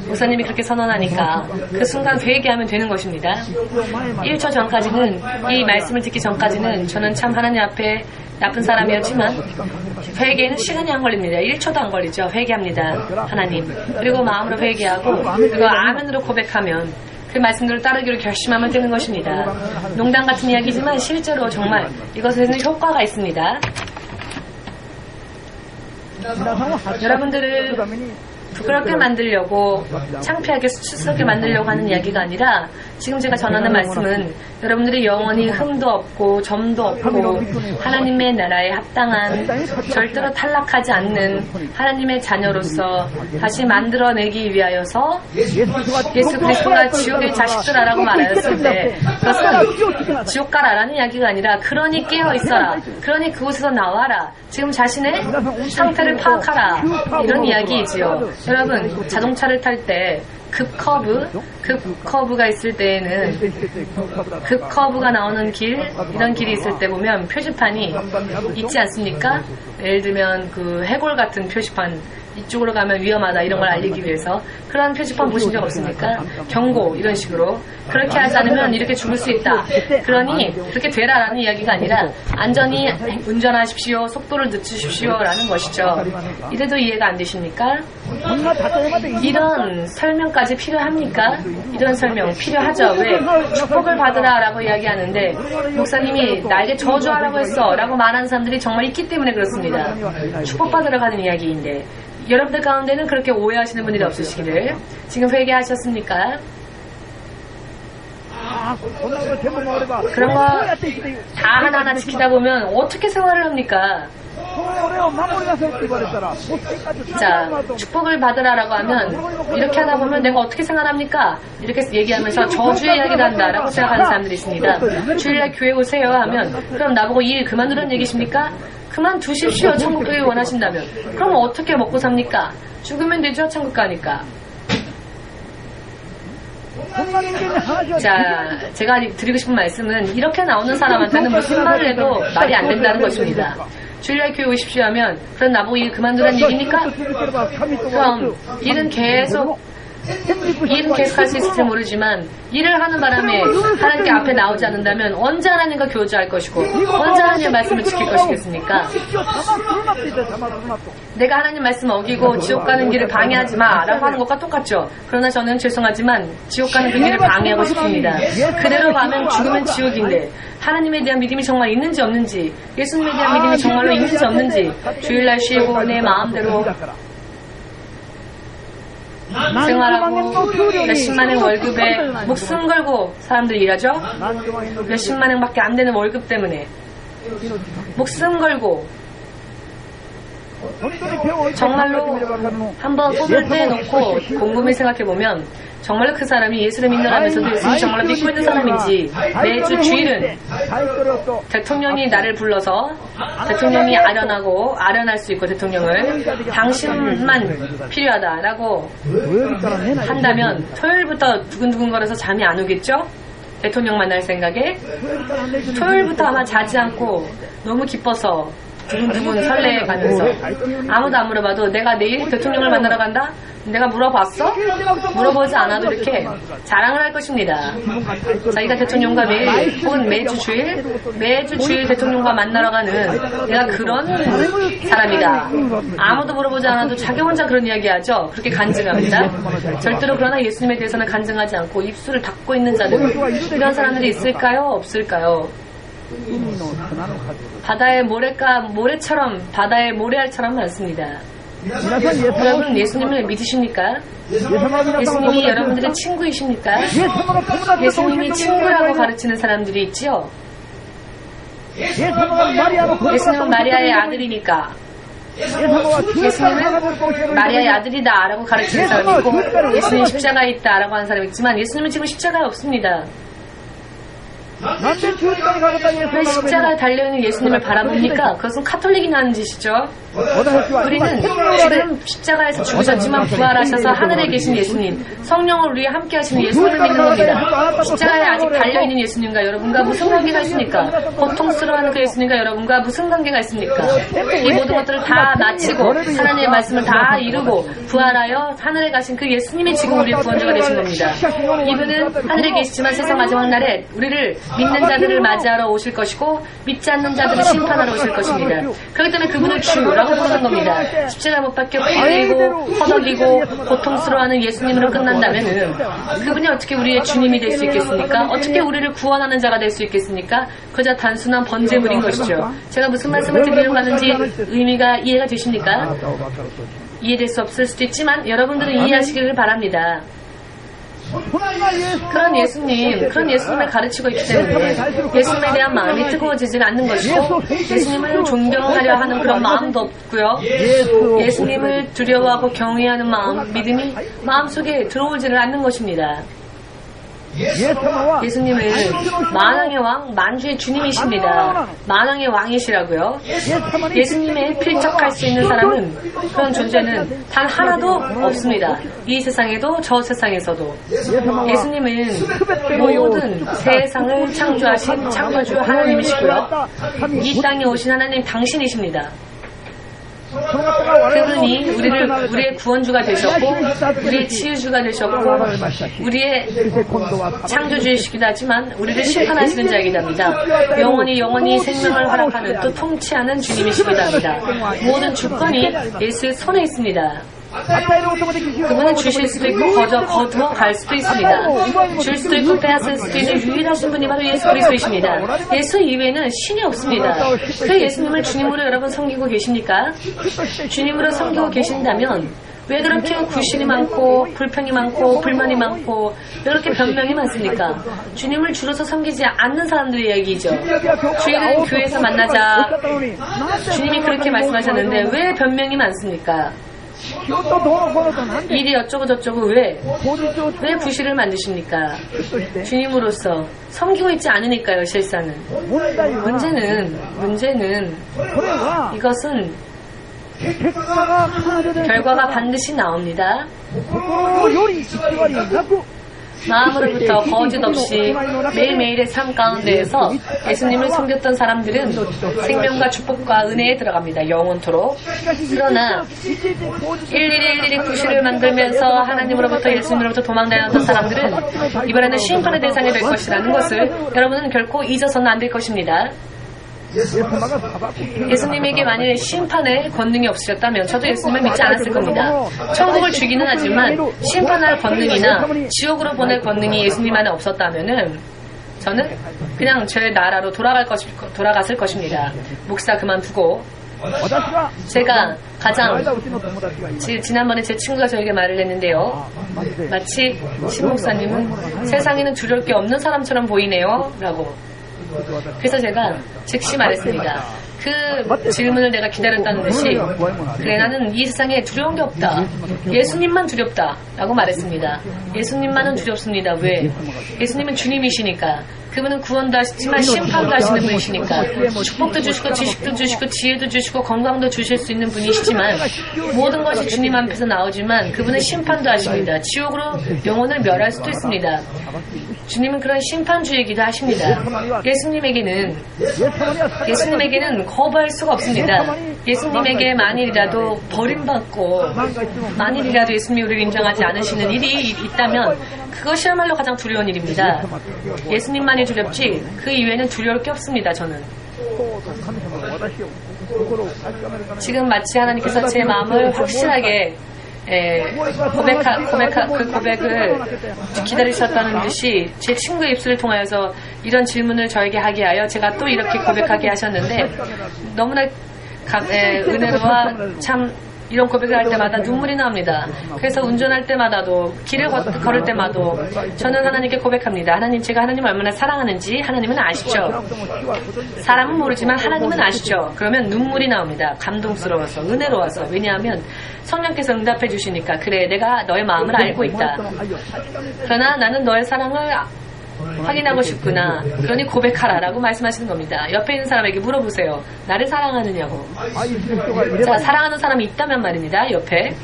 목사님이 그렇게 선언하니까 그 순간 회개하면 되는 것입니다. 1초 전까지는, 이 말씀을 듣기 전까지는 저는 참 하나님 앞에 나쁜 사람이었지만 회개는 시간이 안 걸립니다. 1초도 안 걸리죠. 회개합니다. 하나님. 그리고 마음으로 회개하고, 그리고 아멘으로 고백하면, 그 말씀대로 따르기로 결심하면 되는 것입니다. 농담 같은 이야기지만 실제로 정말 이것에는 효과가 있습니다. 여러분들을 부끄럽게 만들려고, 창피하게 수치스럽게 만들려고 하는 이야기가 아니라, 지금 제가 전하는 말씀은 여러분들이 영원히 흠도 없고 점도 없고 하나님의 나라에 합당한, 절대로 탈락하지 않는 하나님의 자녀로서 다시 만들어내기 위하여서 예수 그리스도가 지옥의 자식들아라고 말하였을 때, 그것은 지옥 가라라는 이야기가 아니라, 그러니 깨어 있어라, 그러니 그곳에서 나와라, 지금 자신의 상태를 파악하라, 이런 이야기이지요. 여러분, 자동차를 탈 때 급커브가 있을 때에는, 급커브가 나오는 길, 이런 길이 있을 때 보면 표지판이 있지 않습니까? 예를 들면 그 해골 같은 표지판, 이쪽으로 가면 위험하다, 이런 걸 알리기 위해서. 그런 표지판 보신 적 없습니까? 경고, 이런 식으로. 그렇게 하지 않으면 이렇게 죽을 수 있다. 그러니 그렇게 되라라는 이야기가 아니라, 안전히 운전하십시오, 속도를 늦추십시오 라는 것이죠. 이래도 이해가 안 되십니까? 이런 설명까지 필요합니까? 이런 설명 필요하죠. 왜? 축복을 받으라 라고 이야기하는데, 목사님이 나에게 저주하라고 했어 라고 말하는 사람들이 정말 있기 때문에 그렇습니다. 축복받으러 가는 이야기인데, 여러분들 가운데는 그렇게 오해하시는 분들이 없으시기를. 지금 회개하셨습니까? 그런 거 다 하나하나 지키다 보면 어떻게 생활을 합니까? 자, 축복을 받으라라고 하면, 이렇게 하다 보면 내가 어떻게 생활합니까? 이렇게 얘기하면서 저주의 이야기를 한다라고 생각하는 사람들이 있습니다. 주일날 교회 오세요 하면, 그럼 나보고 이 일 그만두라는 얘기십니까? 그만두십시오, 천국 가기 원하신다면. 그럼 어떻게 먹고 삽니까? 죽으면 되죠, 천국 가니까. 자, 제가 드리고 싶은 말씀은, 이렇게 나오는 사람한테는 무슨 말을 해도 말이 안 된다는 것입니다. 주일날 교회 오십시오 하면, 그럼 나보고 일 그만두라는 얘기입니까? 그럼 일은 계속 할 수 있을지 모르지만, 일을 하는 바람에 하나님께 앞에 나오지 않는다면 언제 하나님과 교제할 것이고, 언제 하나님의 말씀을 지킬 것이겠습니까? 내가 하나님 말씀 어기고 지옥 가는 길을 방해하지 마 라고 하는 것과 똑같죠. 그러나 저는 죄송하지만 지옥 가는 그 길을 방해하고 싶습니다. 그대로 가면 죽으면 지옥인데, 하나님에 대한 믿음이 정말 있는지 없는지, 예수님에 대한 믿음이 정말로 있는지 없는지, 주일날 쉬고 내 마음대로 생활하고 몇십만 원 월급에 목숨 걸고 사람들이 일하죠. 몇십만 원밖에 안 되는 월급 때문에 목숨 걸고, 정말로 한번 손을 떼놓고 곰곰이 생각해보면 정말로 그 사람이 예수를 믿는다면서도 예수를 정말로 믿고 있는 사람인지 매주 주일은 대통령이 나를 불러서 대통령이 아련할 수 있고 대통령을 당신만 필요하다라고 한다면 토요일부터 두근두근거려서 잠이 안 오겠죠? 대통령 만날 생각에 토요일부터 아마 자지 않고 너무 기뻐서 두근두근 설레가면서 아무도 안 물어봐도 내가 내일 대통령을 만나러 간다? 내가 물어봤어? 물어보지 않아도 이렇게 자랑을 할 것입니다. 자기가 대통령과 매일 혹은 매주 주일 대통령과 만나러 가는 내가 그런 사람이다. 아무도 물어보지 않아도 자기 혼자 그런 이야기 하죠. 그렇게 간증합니다. 절대로 그러나 예수님에 대해서는 간증하지 않고 입술을 닫고 있는 자들, 이런 사람들이 있을까요? 없을까요? 바다의 모래처럼 바다의 모래알처럼 많습니다. 여러분 예수님을 믿으십니까? 예수님이 여러분들의 친구이십니까? 예수님이 친구라고 가르치는 사람들이 있지요. 예수님은 마리아의 아들이니까 예수님은 마리아의 아들이다 라고 가르치는 사람이 있고 예수님 십자가에 있다 라고 하는 사람이 있지만 예수님은 지금 십자가에 없습니다. 왜 십자가에 달려있는 예수님을 바라봅니까? 그것은 카톨릭이 하는 짓이죠. 우리는 지금 십자가에서 죽으셨지만 부활하셔서 하늘에 계신 예수님, 성령을 우리와 함께 하시는 예수님을 믿는 겁니다. 십자가에 아직 달려있는 예수님과 여러분과 무슨 관계가 있습니까? 고통스러워하는 그 예수님과 여러분과 무슨 관계가 있습니까? 이 모든 것들을 다 마치고 하나님의 말씀을 다 이루고 부활하여 하늘에 가신 그 예수님이 지금 우리의 구원자가 되신 겁니다. 이분은 하늘에 계시지만 세상 마지막 날에 우리를 믿는 자들을 맞이하러 오실 것이고 믿지 않는 자들을 심판하러 오실 것입니다. 그렇기 때문에 그분을 주라고 부르는 겁니다. 십자가 못 박혀 피 흘리고 허덕이고 고통스러워하는 예수님으로 끝난다면 그분이 어떻게 우리의 주님이 될 수 있겠습니까? 어떻게 우리를 구원하는 자가 될 수 있겠습니까? 그저 단순한 번제물인 것이죠. 제가 무슨 말씀을 드리려고 하는지 의미가 이해가 되십니까? 이해될 수 없을 수도 있지만 여러분들은 이해하시기를 바랍니다. 그런 예수님을 가르치고 있기 때문에 예수님에 대한 마음이 뜨거워지질 않는 것이고 예수님을 존경하려 하는 그런 마음도 없고요. 예수님을 두려워하고 경외하는 마음, 믿음이 마음속에 들어오지를 않는 것입니다. 예수님은 만왕의 왕, 만주의 주님이십니다. 만왕의 왕이시라고요. 예수님의 필적할 수 있는 사람은 그런 존재는 단 하나도 없습니다. 이 세상에도 저 세상에서도. 예수님은 모든 세상을 창조하신 창조주 하나님이시고요. 이 땅에 오신 하나님 당신이십니다. 그분이 우리의 구원주가 되셨고 우리의 치유주가 되셨고 우리의 창조주이시기도 하지만 우리를 심판하시는 자이기도 합니다. 영원히 생명을 허락하는 또 통치하는 주님이시기도 합니다. 모든 주권이 예수의 손에 있습니다. 그분은 주실 수도 있고 거두어 갈 수도 있습니다. 줄 수도 있고 빼앗을 수도 있는 유일하신 분이 바로 예수 그리스도이십니다. 예수 이외에는 신이 없습니다. 그 예수님을 주님으로 여러분 섬기고 계십니까? 주님으로 섬기고 계신다면 왜 그렇게 구실이 많고 불평이 많고 불만이 많고 왜 그렇게 변명이 많습니까? 주님을 줄여서 섬기지 않는 사람들의 이야기죠. 주일은 교회에서 만나자. 주님이 그렇게 말씀하셨는데 왜 변명이 많습니까? 일이 어쩌고 저쩌고 왜 부실을 만드십니까? 주님으로서 섬기고 있지 않으니까요. 실상은 문제는 이것은 결과가 반드시 나옵니다. 마음으로부터 거짓 없이 매일매일의 삶 가운데에서 예수님을 섬겼던 사람들은 생명과 축복과 은혜에 들어갑니다. 영원토록. 그러나 일일이 구실을 만들면서 하나님으로부터 예수님으로부터 도망다녔던 사람들은 이번에는 심판의 대상이 될 것이라는 것을 여러분은 결코 잊어서는 안 될 것입니다. 예수님에게 만일 심판의 권능이 없으셨다면 저도 예수님을 믿지 않았을 겁니다. 천국을 주기는 하지만 심판할 권능이나 지옥으로 보낼 권능이 예수님 안에 없었다면은 저는 그냥 제 나라로 돌아갔을 것입니다. 목사 그만두고 제가 가장 지난번에 제 친구가 저에게 말을 했는데요. 마치 신 목사님은 세상에는 두려울 게 없는 사람처럼 보이네요 라고. 그래서 제가 즉시 말했습니다. 그 질문을 내가 기다렸다는 듯이 그래 나는 이 세상에 두려운 게 없다. 예수님만 두렵다 라고 말했습니다. 예수님만은 두렵습니다. 왜? 예수님은 주님이시니까. 그분은 구원도 하시지만 심판도 하시는 분이시니까 축복도 주시고 지식도 주시고 지혜도 주시고 건강도 주실 수 있는 분이시지만 모든 것이 주님 앞에서 나오지만 그분은 심판도 하십니다. 지옥으로 영혼을 멸할 수도 있습니다. 주님은 그런 심판주이기도 하십니다. 예수님에게는 거부할 수가 없습니다. 예수님에게 만일이라도 버림받고 만일이라도 예수님이 우리를 인정하지 않으시는 일이 있다면 그것이야말로 가장 두려운 일입니다. 예수님만이 두렵지 그 이외에는 두려울 게 없습니다. 저는 지금 마치 하나님께서 제 마음을 확실하게 그 고백을 기다리셨다는 듯이 제 친구의 입술을 통하여서 이런 질문을 저에게 하게 하여 제가 또 이렇게 고백하게 하셨는데 너무나 은혜로와 참 이런 고백을 할 때마다 눈물이 나옵니다. 그래서 운전할 때마다도 길을 걸을 때마도 저는 하나님께 고백합니다. 하나님, 제가 하나님을 얼마나 사랑하는지 하나님은 아시죠? 사람은 모르지만 하나님은 아시죠? 그러면 눈물이 나옵니다. 감동스러워서, 은혜로워서. 왜냐하면 성령께서 응답해 주시니까 그래, 내가 너의 마음을 알고 있다. 그러나 나는 너의 사랑을 확인하고 싶구나. 그러니 고백하라 라고 말씀하시는 겁니다. 옆에 있는 사람에게 물어보세요. 나를 사랑하느냐고. 자, 사랑하는 사람이 있다면 말입니다. 옆에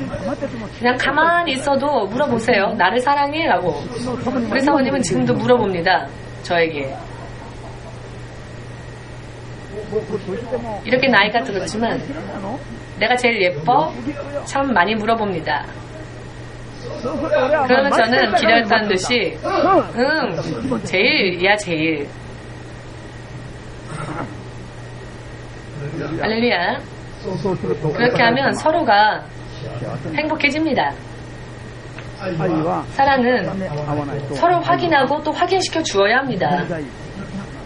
그냥 가만히 있어도 물어보세요. 나를 사랑해? 라고. 우리 사모님은 지금도 물어봅니다. 저에게. 이렇게 나이가 들었지만 내가 제일 예뻐? 참 많이 물어봅니다. 그러면 저는 기다렸다는 듯이 제일이야 제일. 할렐루야. 그렇게 하면 서로가 행복해집니다. 사랑은 서로 확인하고 또 확인시켜 주어야 합니다.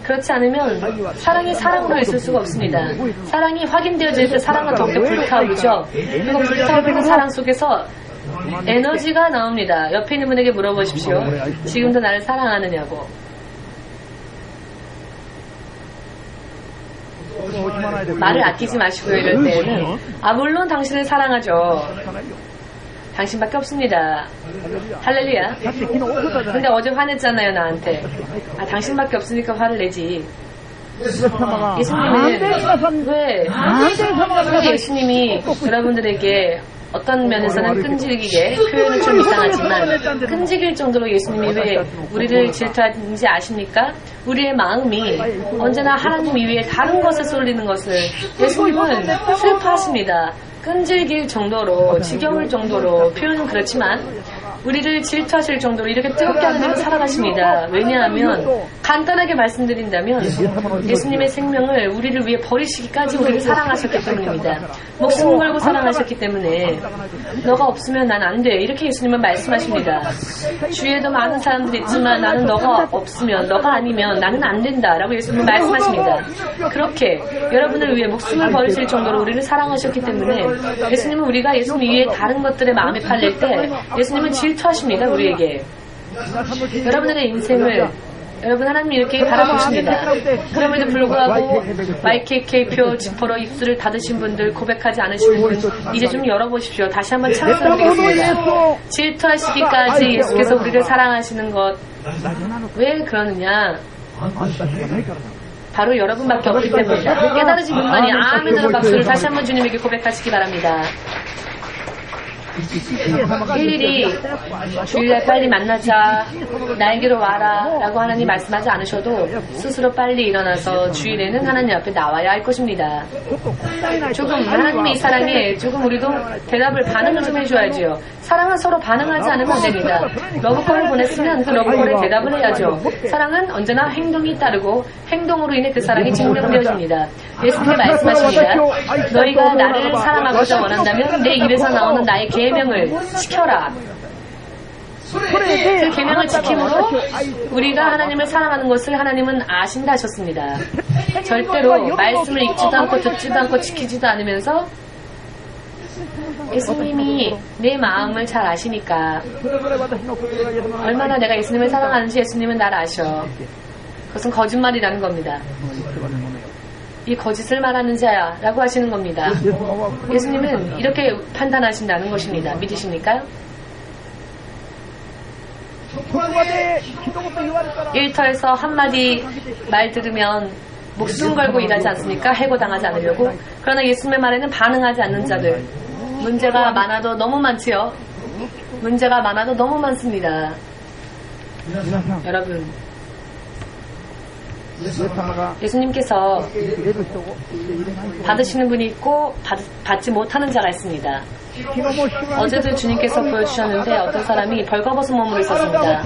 그렇지 않으면 사랑이 사랑으로 있을 수가 없습니다. 사랑이 확인되어질 때 사랑은 더욱더 불타오르죠. 그리고 불타오르는 사랑 속에서 에너지가 나옵니다. 옆에 있는 분에게 물어보십시오. 지금도 나를 사랑하느냐고. 말을 아끼지 마시고요. 이럴 때는 물론 당신을 사랑하죠. 당신밖에 없습니다. 할렐루야. 근데 어제 화냈잖아요, 나한테. 당신밖에 없으니까 화를 내지. 예수님은 왜 예수님이 여러분들에게 어떤 면에서는 끈질기게 표현은 좀 이상하지만 끈질길 정도로 예수님이 왜 우리를 질투하는지 아십니까? 우리의 마음이 언제나 하나님 이외에 다른 것에 쏠리는 것을 예수님은 슬퍼하십니다. 끈질길 정도로, 지겨울 정도로, 표현은 그렇지만 우리를 질투하실 정도로 이렇게 뜨겁게 하나님은 사랑하십니다. 왜냐하면 간단하게 말씀드린다면 예수님의 생명을 우리를 위해 버리시기까지 우리를 사랑하셨기 때문입니다. 목숨 걸고 사랑하셨기 때문에 너가 없으면 난 안 돼. 이렇게 예수님은 말씀하십니다. 주위에도 많은 사람들이 있지만 나는 너가 없으면, 너가 아니면 나는 안 된다. 라고 예수님은 말씀하십니다. 그렇게 여러분을 위해 목숨을 버리실 정도로 우리를 사랑하셨기 때문에 예수님은 우리가 예수님 위에 다른 것들에 마음이 팔릴 때 예수님은 질투하십니다. 우리에게. 여러분들의 인생을 여러분 하나님이 이렇게 바라보십니다. 그럼에도 불구하고 YKK표 지퍼로 입술을 닫으신 분들, 고백하지 않으신 분 이제 좀 열어보십시오. 다시 한번 찬송드리겠습니다. 질투하시기까지 예수께서 우리를 사랑하시는 것 왜 그러느냐? 바로 여러분밖에 없기 때문입니다. 깨달으신 분만이 아멘으로 박수를 다시 한번 주님에게 고백하시기 바랍니다. 일일이 주일날 빨리 만나자, 나에게로 와라 라고 하나님 말씀하지 않으셔도 스스로 빨리 일어나서 주일에는 하나님 앞에 나와야 할 것입니다. 조금 하나님의 이 사랑에 조금 우리도 반응을 좀 해줘야지요. 사랑은 서로 반응하지 않으면 안 됩니다. 러브콜을 보냈으면 그 러브콜에 대답을 해야죠. 사랑은 언제나 행동이 따르고 행동으로 인해 그 사랑이 증명되어집니다. 예수님이 말씀하십니다. 너희가 나를 사랑하고자 원한다면 내 입에서 나오는 나의 계명을 지켜라. 그 계명을 지킴으로 우리가 하나님을 사랑하는 것을 하나님은 아신다 하셨습니다. 절대로 말씀을 읽지도 않고 듣지도 않고 지키지도 않으면서 예수님이 내 마음을 잘 아시니까 얼마나 내가 예수님을 사랑하는지 예수님은 날 아셔. 그것은 거짓말이라는 겁니다. 이 거짓을 말하는 자야 라고 하시는 겁니다. 예수님은 이렇게 판단하신다는 것입니다. 믿으십니까? 일터에서 한마디 말 들으면 목숨 걸고 일하지 않습니까? 해고당하지 않으려고. 그러나 예수님의 말에는 반응하지 않는 자들, 문제가 많아도 너무 많지요. 문제가 많아도 너무 많습니다. 여러분, 예수님께서 받으시는 분이 있고 받지 못하는 자가 있습니다. 어제도 주님께서 보여주셨는데 어떤 사람이 벌거벗은 몸으로 있었습니다.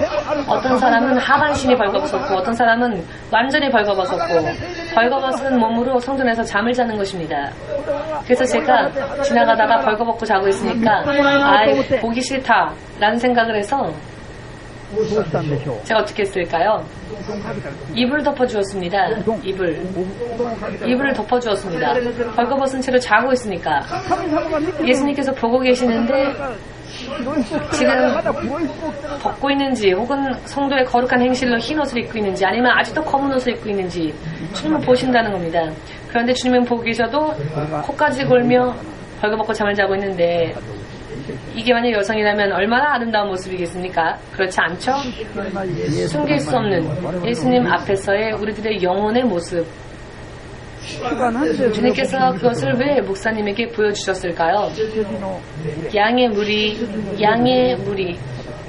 어떤 사람은 하반신이 벌거벗었고 어떤 사람은 완전히 벌거벗었고 벌거벗은 몸으로 성전에서 잠을 자는 것입니다. 그래서 제가 지나가다가 벌거벗고 자고 있으니까 보기 싫다 라는 생각을 해서 제가 어떻게 했을까요? 이불을 덮어주었습니다. 이불을 덮어주었습니다. 벌거벗은 채로 자고 있으니까. 예수님께서 보고 계시는데 지금 벗고 있는지 혹은 성도의 거룩한 행실로 흰 옷을 입고 있는지 아니면 아직도 검은 옷을 입고 있는지 주님은 보신다는 겁니다. 그런데 주님은 보고 계셔도 코까지 골며 벌거벗고 잠을 자고 있는데 이게 만약 여성이라면 얼마나 아름다운 모습이겠습니까? 그렇지 않죠? 숨길 수 없는 예수님 앞에서의 우리들의 영혼의 모습. 주님께서 그것을 왜 목사님에게 보여주셨을까요?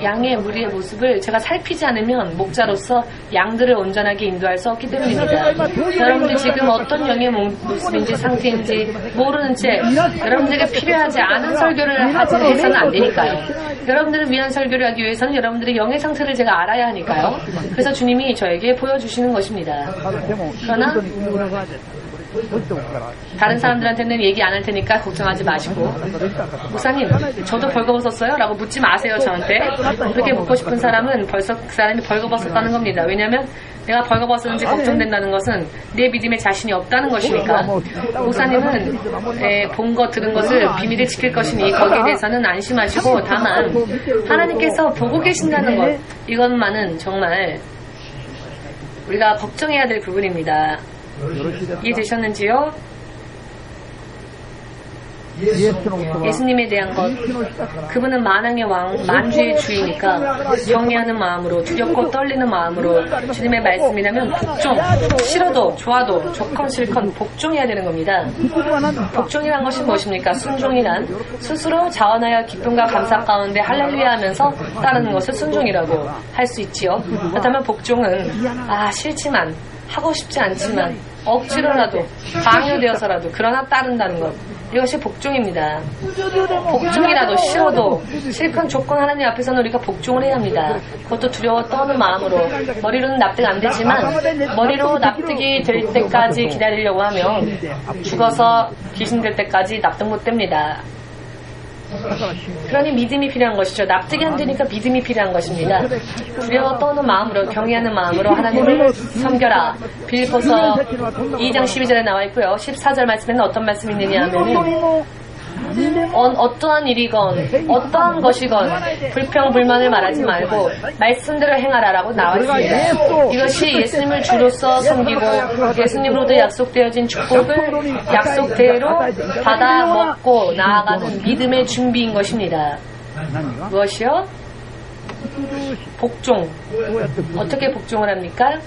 양의 무리의 모습을 제가 살피지 않으면 목자로서 양들을 온전하게 인도할 수 없기 때문입니다. 여러분들 지금 어떤 영의 모습인지 상태인지 모르는 채 여러분들에게 필요하지 않은 설교를 해서는 안 되니까요. 여러분들을 위한 설교를 하기 위해서는 여러분들의 영의 상태를 제가 알아야 하니까요. 그래서 주님이 저에게 보여주시는 것입니다. 그러나 다른 사람들한테는 얘기 안 할 테니까 걱정하지 마시고, 목사님 저도 벌거벗었어요? 라고 묻지 마세요. 저한테 그렇게 묻고 싶은 사람은 벌써 그 사람이 벌거벗었다는 겁니다. 왜냐하면 내가 벌거벗었는지 걱정된다는 것은 내 믿음에 자신이 없다는 것이니까. 목사님은 본 것 들은 것을 비밀을 지킬 것이니 거기에 대해서는 안심하시고, 다만 하나님께서 보고 계신다는 것, 이것만은 정말 우리가 걱정해야 될 부분입니다. 이해되셨는지요? 예수님에 대한 것, 그분은 만왕의 왕, 만주의 주이니까 경외하는 마음으로, 두렵고 떨리는 마음으로 주님의 말씀이라면 복종, 싫어도 좋아도 좋건 싫건 복종해야 되는 겁니다. 복종이란 것이 무엇입니까? 순종이란 스스로 자원하여 기쁨과 감사 가운데 할렐루야 하면서 따르는 것을 순종이라고 할 수 있지요. 그렇다면 복종은 싫지만, 하고 싶지 않지만, 억지로라도 강요되어서라도 그러나 따른다는 것, 이것이 복종입니다. 복종이라도 싫어도 실컷 좋건 하나님 앞에서는 우리가 복종을 해야 합니다. 그것도 두려워 떠는 마음으로. 머리로는 납득 안 되지만 머리로 납득이 될 때까지 기다리려고 하면 죽어서 귀신 될 때까지 납득 못 됩니다. 그러니 믿음이 필요한 것이죠. 납득이 안 되니까 믿음이 필요한 것입니다. 두려워 떠는 마음으로, 경외하는 마음으로 하나님을 섬겨라. 빌립보서 2장 12절에 나와 있고요. 14절 말씀에는 어떤 말씀이 있느냐 하면은 어떠한 일이건 어떠한 것이건 불평불만을 말하지 말고 말씀대로 행하라라고 나와 있습니다. 이것이 예수님을 주로서 섬기고 예수님으로도 약속되어진 축복을 약속대로 받아 먹고 나아가는 믿음의 준비인 것입니다. 무엇이요? 복종. 어떻게 복종을 합니까?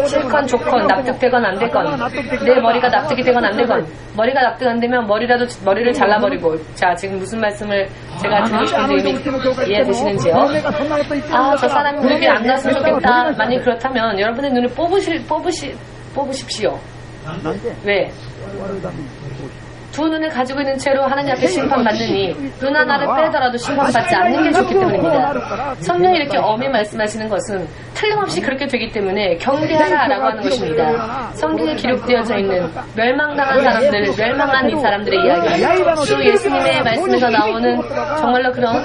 싫건 좋건 납득되건 안 되건, 내 머리가 납득이 되건 안 되건, 머리가 납득 안 되면 머리를 잘라버리고. 자, 지금 무슨 말씀을 제가 드리고 싶은지 이미 이해되시는지요? 저 사람이 무릎이 안 났으면 좋겠다. 만약 그렇다면 여러분의 눈을 뽑으십시오. 왜? 두 눈을 가지고 있는 채로 하나님 앞에 심판받느니 눈 하나를 빼더라도 심판받지 않는 게 좋기 때문입니다. 성령이 이렇게 엄히 말씀하시는 것은 틀림없이 그렇게 되기 때문에 경계하라라고 하는 것입니다. 성경에 기록되어져 있는 멸망당한 사람들, 멸망한 이 사람들의 이야기, 주 예수님의 말씀에서 나오는 정말로 그런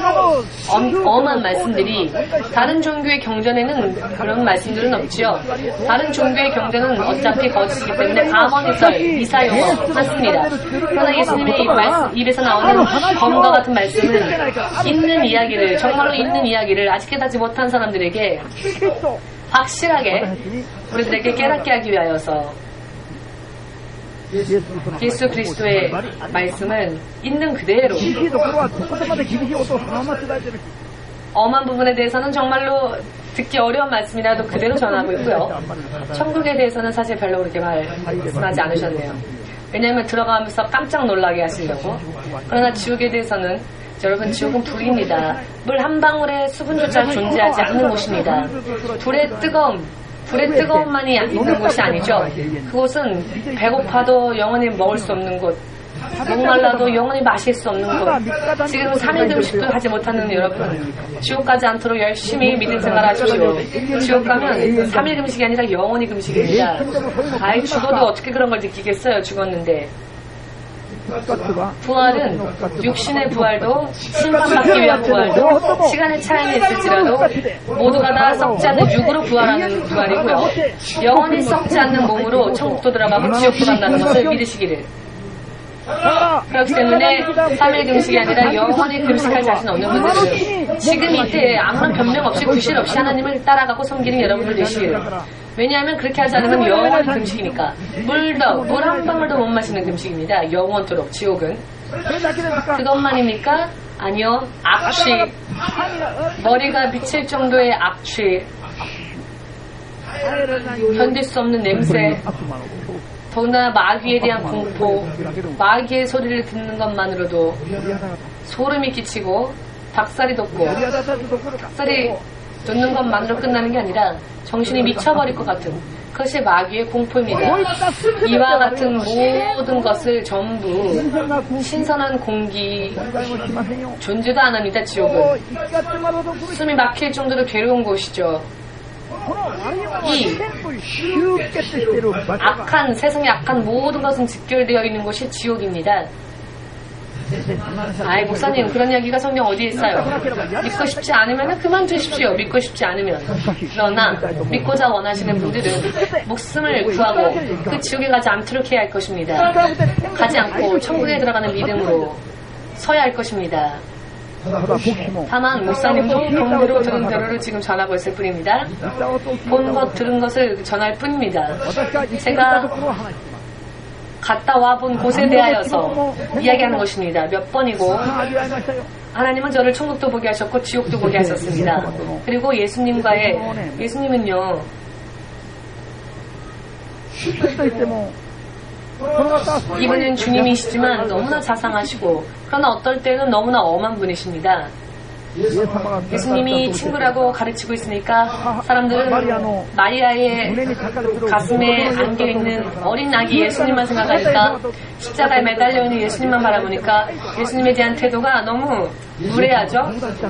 엄한 말씀들이 다른 종교의 경전에는 그런 말씀들은 없지요. 다른 종교의 경전은 어차피 거짓이기 때문에 가머니설, 이사용어 맞습니다. 그러나 예수님의 입에서 나오는 검과 같은 말씀은 있는 이야기를, 정말로 있는 이야기를 아직 깨닫지 못한 사람들에게 확실하게 우리들에게 깨닫게 하기 위하여서 예수 그리스도의 말씀은 있는 그대로 엄한 부분에 대해서는 정말로 듣기 어려운 말씀이라도 그대로 전하고 있고요. 천국에 대해서는 사실 별로 그렇게 말씀하지 않으셨네요. 왜냐하면 들어가면서 깜짝 놀라게 하시려고. 그러나 지옥에 대해서는 여러분, 지옥은 불입니다. 물 한 방울의 수분조차 존재하지 않는 곳입니다. 불의 뜨거움만이 있는 곳이 아니죠. 그곳은 배고파도 영원히 먹을 수 없는 곳, 목말라도 영원히 마실 수 없는 곳, 지금 3일 금식도 하지 못하는 여러분, 지옥 가지 않도록 열심히 믿음 생활하십시오. 지옥 가면 3일 금식이 아니라 영원히 금식입니다. 아이, 죽어도 어떻게 그런 걸 느끼겠어요. 죽었는데. 부활은 육신의 부활도 심판받기 위한 부활도 시간의 차이는 있을지라도 모두가 다 썩지 않는 육으로 부활하는 부활이고요. 영원히 썩지 않는 몸으로 천국도 들어가고 지옥도 간다는 것을 믿으시기를. 그렇기 때문에 3일 금식이 아니라 영원히 금식할 자신 없는 분들은 지금 이때 아무런 변명 없이 구실 없이 하나님을 따라가고 섬기는 여러분들 되시기를. 왜냐하면 그렇게 하지 않으면 영원히 금식이니까. 물 한 방울도 못 마시는 금식입니다. 영원토록. 지옥은 그것만입니까? 아니요. 악취, 머리가 미칠 정도의 악취, 견딜 수 없는 냄새, 더군다나 마귀에 대한 공포, 마귀의 소리를 듣는 것만으로도 소름이 끼치고 닭살이 돋고, 닭살이 돋는 것만으로 끝나는 게 아니라 정신이 미쳐버릴 것 같은, 그것이 마귀의 공포입니다. 이와 같은 모든 것을 전부 신선한 공기 존재도 안 합니다. 지옥은 숨이 막힐 정도로 괴로운 곳이죠. 이 악한, 세상의 악한 모든 것은 직결되어 있는 곳이 지옥입니다. 아이, 목사님, 그런 이야기가 성경 어디에 있어요? 믿고 싶지 않으면 그만두십시오. 믿고 싶지 않으면. 그러나 믿고자 원하시는 분들은 목숨을 구하고 그 지옥에 가지 않도록 해야 할 것입니다. 가지 않고 천국에 들어가는 믿음으로 서야 할 것입니다. 다만 목사님도 본 대로 들은 대로를 지금 전하고 있을 뿐입니다. 본 것 들은 것을 전할 뿐입니다. 제가 갔다 와본 곳에 대하여서 이야기하는 것입니다. 몇 번이고 하나님은 저를 천국도 보게 하셨고 지옥도 보게 하셨습니다. 그리고 예수님은요, 이분은 주님이시지만 너무나 자상하시고 그러나 어떨 때는 너무나 엄한 분이십니다. 예수님이 친구라고 가르치고 있으니까 사람들은 마리아의 가슴에 안겨있는 어린 아기 예수님만 생각하니까, 십자가에 매달려있는 예수님만 바라보니까 예수님에 대한 태도가 너무 무례하죠.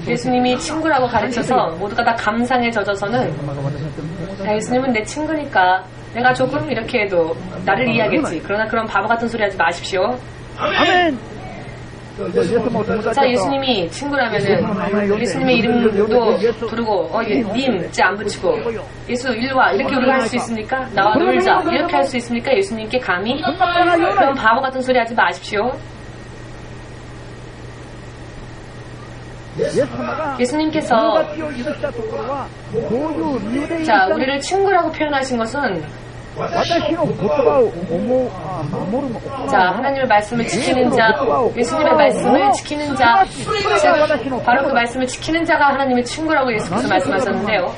예수님이 친구라고 가르쳐서 모두가 다 감상에 젖어서는 예수님은 내 친구니까 내가 조금 이렇게 해도 나를 이해하겠지. 그러나 그런 바보 같은 소리 하지 마십시오. 아멘. 자, 예수님이 친구라면은 예수님의 이름도 부르고 님 쟤 안 붙이고 예수 일로와 이렇게 우리가 할 수 있습니까? 나와 놀자 이렇게 할 수 있습니까? 예수님께 감히? 그런 바보 같은 소리 하지 마십시오. 예수님께서 자, 우리를 친구라고 표현하신 것은 자, 하나님의 말씀을 지키는 자, 예수님의 말씀을 지키는 자, 바로 그 말씀을 지키는 자가 하나님의 친구라고 예수께서 말씀하셨는데요.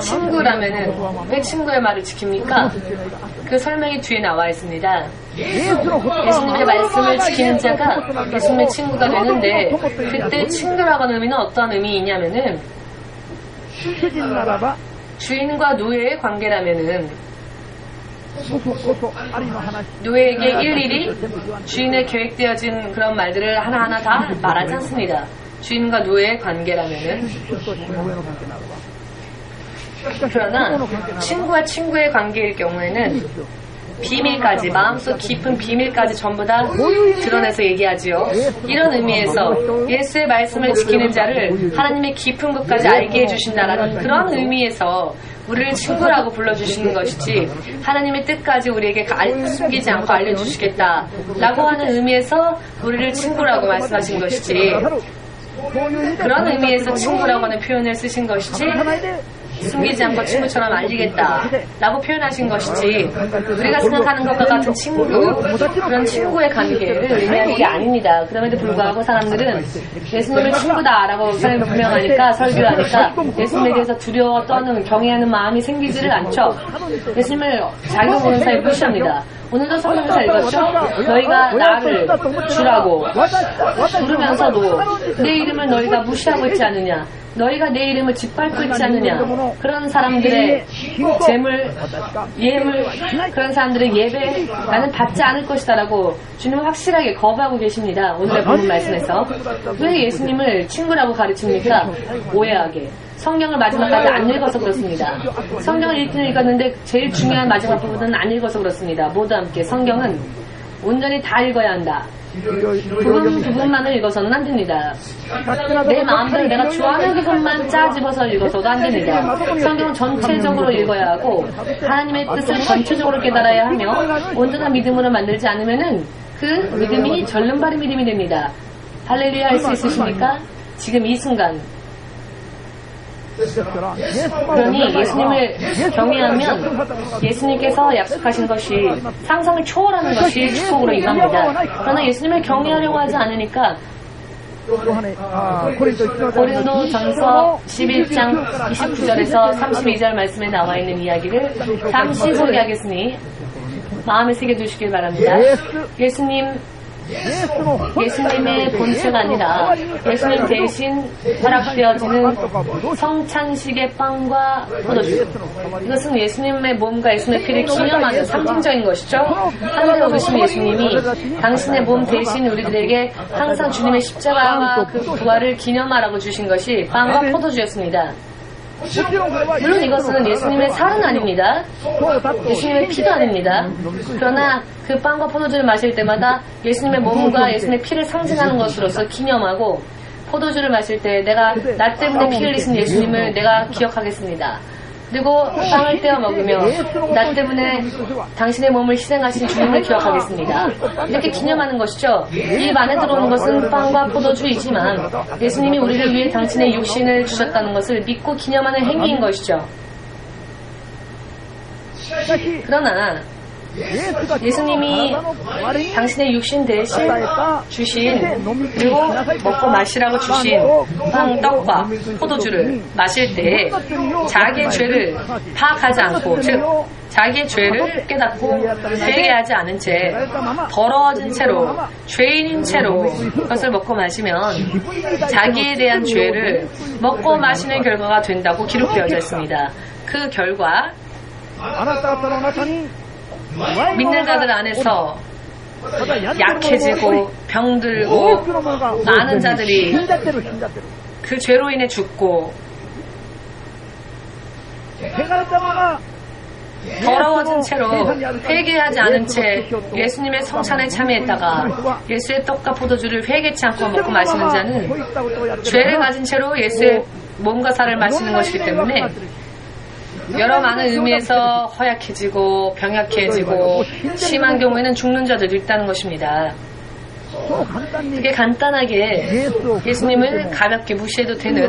친구라면은 왜 친구의 말을 지킵니까? 그 설명이 뒤에 나와 있습니다. 예수님의 말씀을 지키는 자가 예수님의 친구가 되는데, 그때 친구라고 하는 의미는 어떤 의미이냐면은 주인과 노예의 관계라면은 노예에게 일일이 주인의 계획되어진 그런 말들을 하나하나 다 말하지 않습니다. 주인과 노예의 관계라면은. 그러나 친구와 친구의 관계일 경우에는 비밀까지, 마음속 깊은 비밀까지 전부 다 드러내서 얘기하지요. 이런 의미에서 예수의 말씀을 지키는 자를 하나님의 깊은 것까지 알게 해주신다라는 그런 의미에서 우리를 친구라고 불러주시는 것이지, 하나님의 뜻까지 우리에게 숨기지 않고 알려주시겠다라고 하는 의미에서 우리를 친구라고 말씀하신 것이지, 그런 의미에서 친구라고 하는 표현을 쓰신 것이지, 숨기지 않고 친구처럼 알리겠다 라고 표현하신 것이지 우리가 생각하는 것과 같은 친구, 그런 친구의 관계를 의미하는 게 아닙니다. 그럼에도 불구하고 사람들은 예수님을 친구다 라고 설명하니까, 설교하니까 예수님에 대해서 두려워 떠는, 경외하는 마음이 생기지를 않죠. 예수님을 자기가 보는 사이 무시합니다. 오늘도 성경에서 읽었죠? 너희가 나를 주라고 부르면서도 내 이름을 너희가 무시하고 있지 않느냐, 너희가 내 이름을 짓밟고 있지 않느냐, 그런 사람들의 재물, 예물, 그런 사람들의 예배 나는 받지 않을 것이다 라고 주님은 확실하게 거부하고 계십니다. 오늘의 본문 말씀에서. 왜 예수님을 친구라고 가르칩니까? 오해하게. 성경을 마지막까지 안 읽어서 그렇습니다. 성경을 읽긴 읽었는데 제일 중요한 마지막 부분은 안 읽어서 그렇습니다. 모두 함께 성경은 온전히 다 읽어야 한다. 부분만을 읽어서는 안 됩니다. 내 마음대로 내가 좋아하는 부분만 짜집어서 읽어서도 안 됩니다. 성경은 전체적으로 읽어야 하고 하나님의 뜻을 전체적으로 깨달아야 하며 온전한 믿음으로 만들지 않으면은 그 믿음이 절름발이 믿음이 됩니다. 할렐루야 할 수 있으십니까? 지금 이 순간. 그러니 예수님을 경외하면 예수님께서 약속하신 것이 상상을 초월하는 것이 축복으로 임합니다. 그러나 예수님을 경외하려고 하지 않으니까 고린도전서 11장 29절에서 32절 말씀에 나와 있는 이야기를 잠시 소개하겠으니 마음에 새겨두시길 바랍니다. 예수님의 본체가 아니라 예수님 대신 허락되어지는 성찬식의 빵과 포도주. 이것은 예수님의 몸과 예수님의 피를 기념하는 상징적인 것이죠. 하늘에 오르신 예수님이 당신의 몸 대신 우리들에게 항상 주님의 십자가와 그 부활을 기념하라고 주신 것이 빵과 포도주였습니다. 물론 이것은 예수님의 살은 아닙니다. 예수님의 피도 아닙니다. 그러나 그 빵과 포도주를 마실 때마다 예수님의 몸과 예수님의 피를 상징하는 것으로서 기념하고, 포도주를 마실 때 내가 나 때문에 피 흘리신 예수님을 내가 기억하겠습니다. 그리고 빵을 떼어 먹으며 나 때문에 당신의 몸을 희생하신 주님을 기억하겠습니다. 이렇게 기념하는 것이죠. 입 안에 들어오는 것은 빵과 포도주이지만 예수님이 우리를 위해 당신의 육신을 주셨다는 것을 믿고 기념하는 행위인 것이죠. 그러나 예수님이 당신의 육신 대신 주신, 그리고 먹고 마시라고 주신 빵, 떡과 포도주를 마실 때 자기의 죄를 파악하지 않고, 즉 자기의 죄를 깨닫고 회개하지 않은 채 더러워진 채로, 죄인인 채로 그것을 먹고 마시면 자기에 대한 죄를 먹고 마시는 결과가 된다고 기록되어져 있습니다. 그 결과 믿는 자들 안에서 약해지고 병들고 많은 자들이 그 죄로 인해 죽고, 더러워진 채로 회개하지 않은 채 예수님의 성찬에 참여했다가 예수의 떡과 포도주를 회개치 않고 먹고 마시는 자는 죄를 가진 채로 예수의 몸과 살을 마시는 것이기 때문에 여러 많은 의미에서 허약해지고 병약해지고 심한 경우에는 죽는 자들도 있다는 것입니다. 되게 간단하게 예수님을 가볍게 무시해도 되는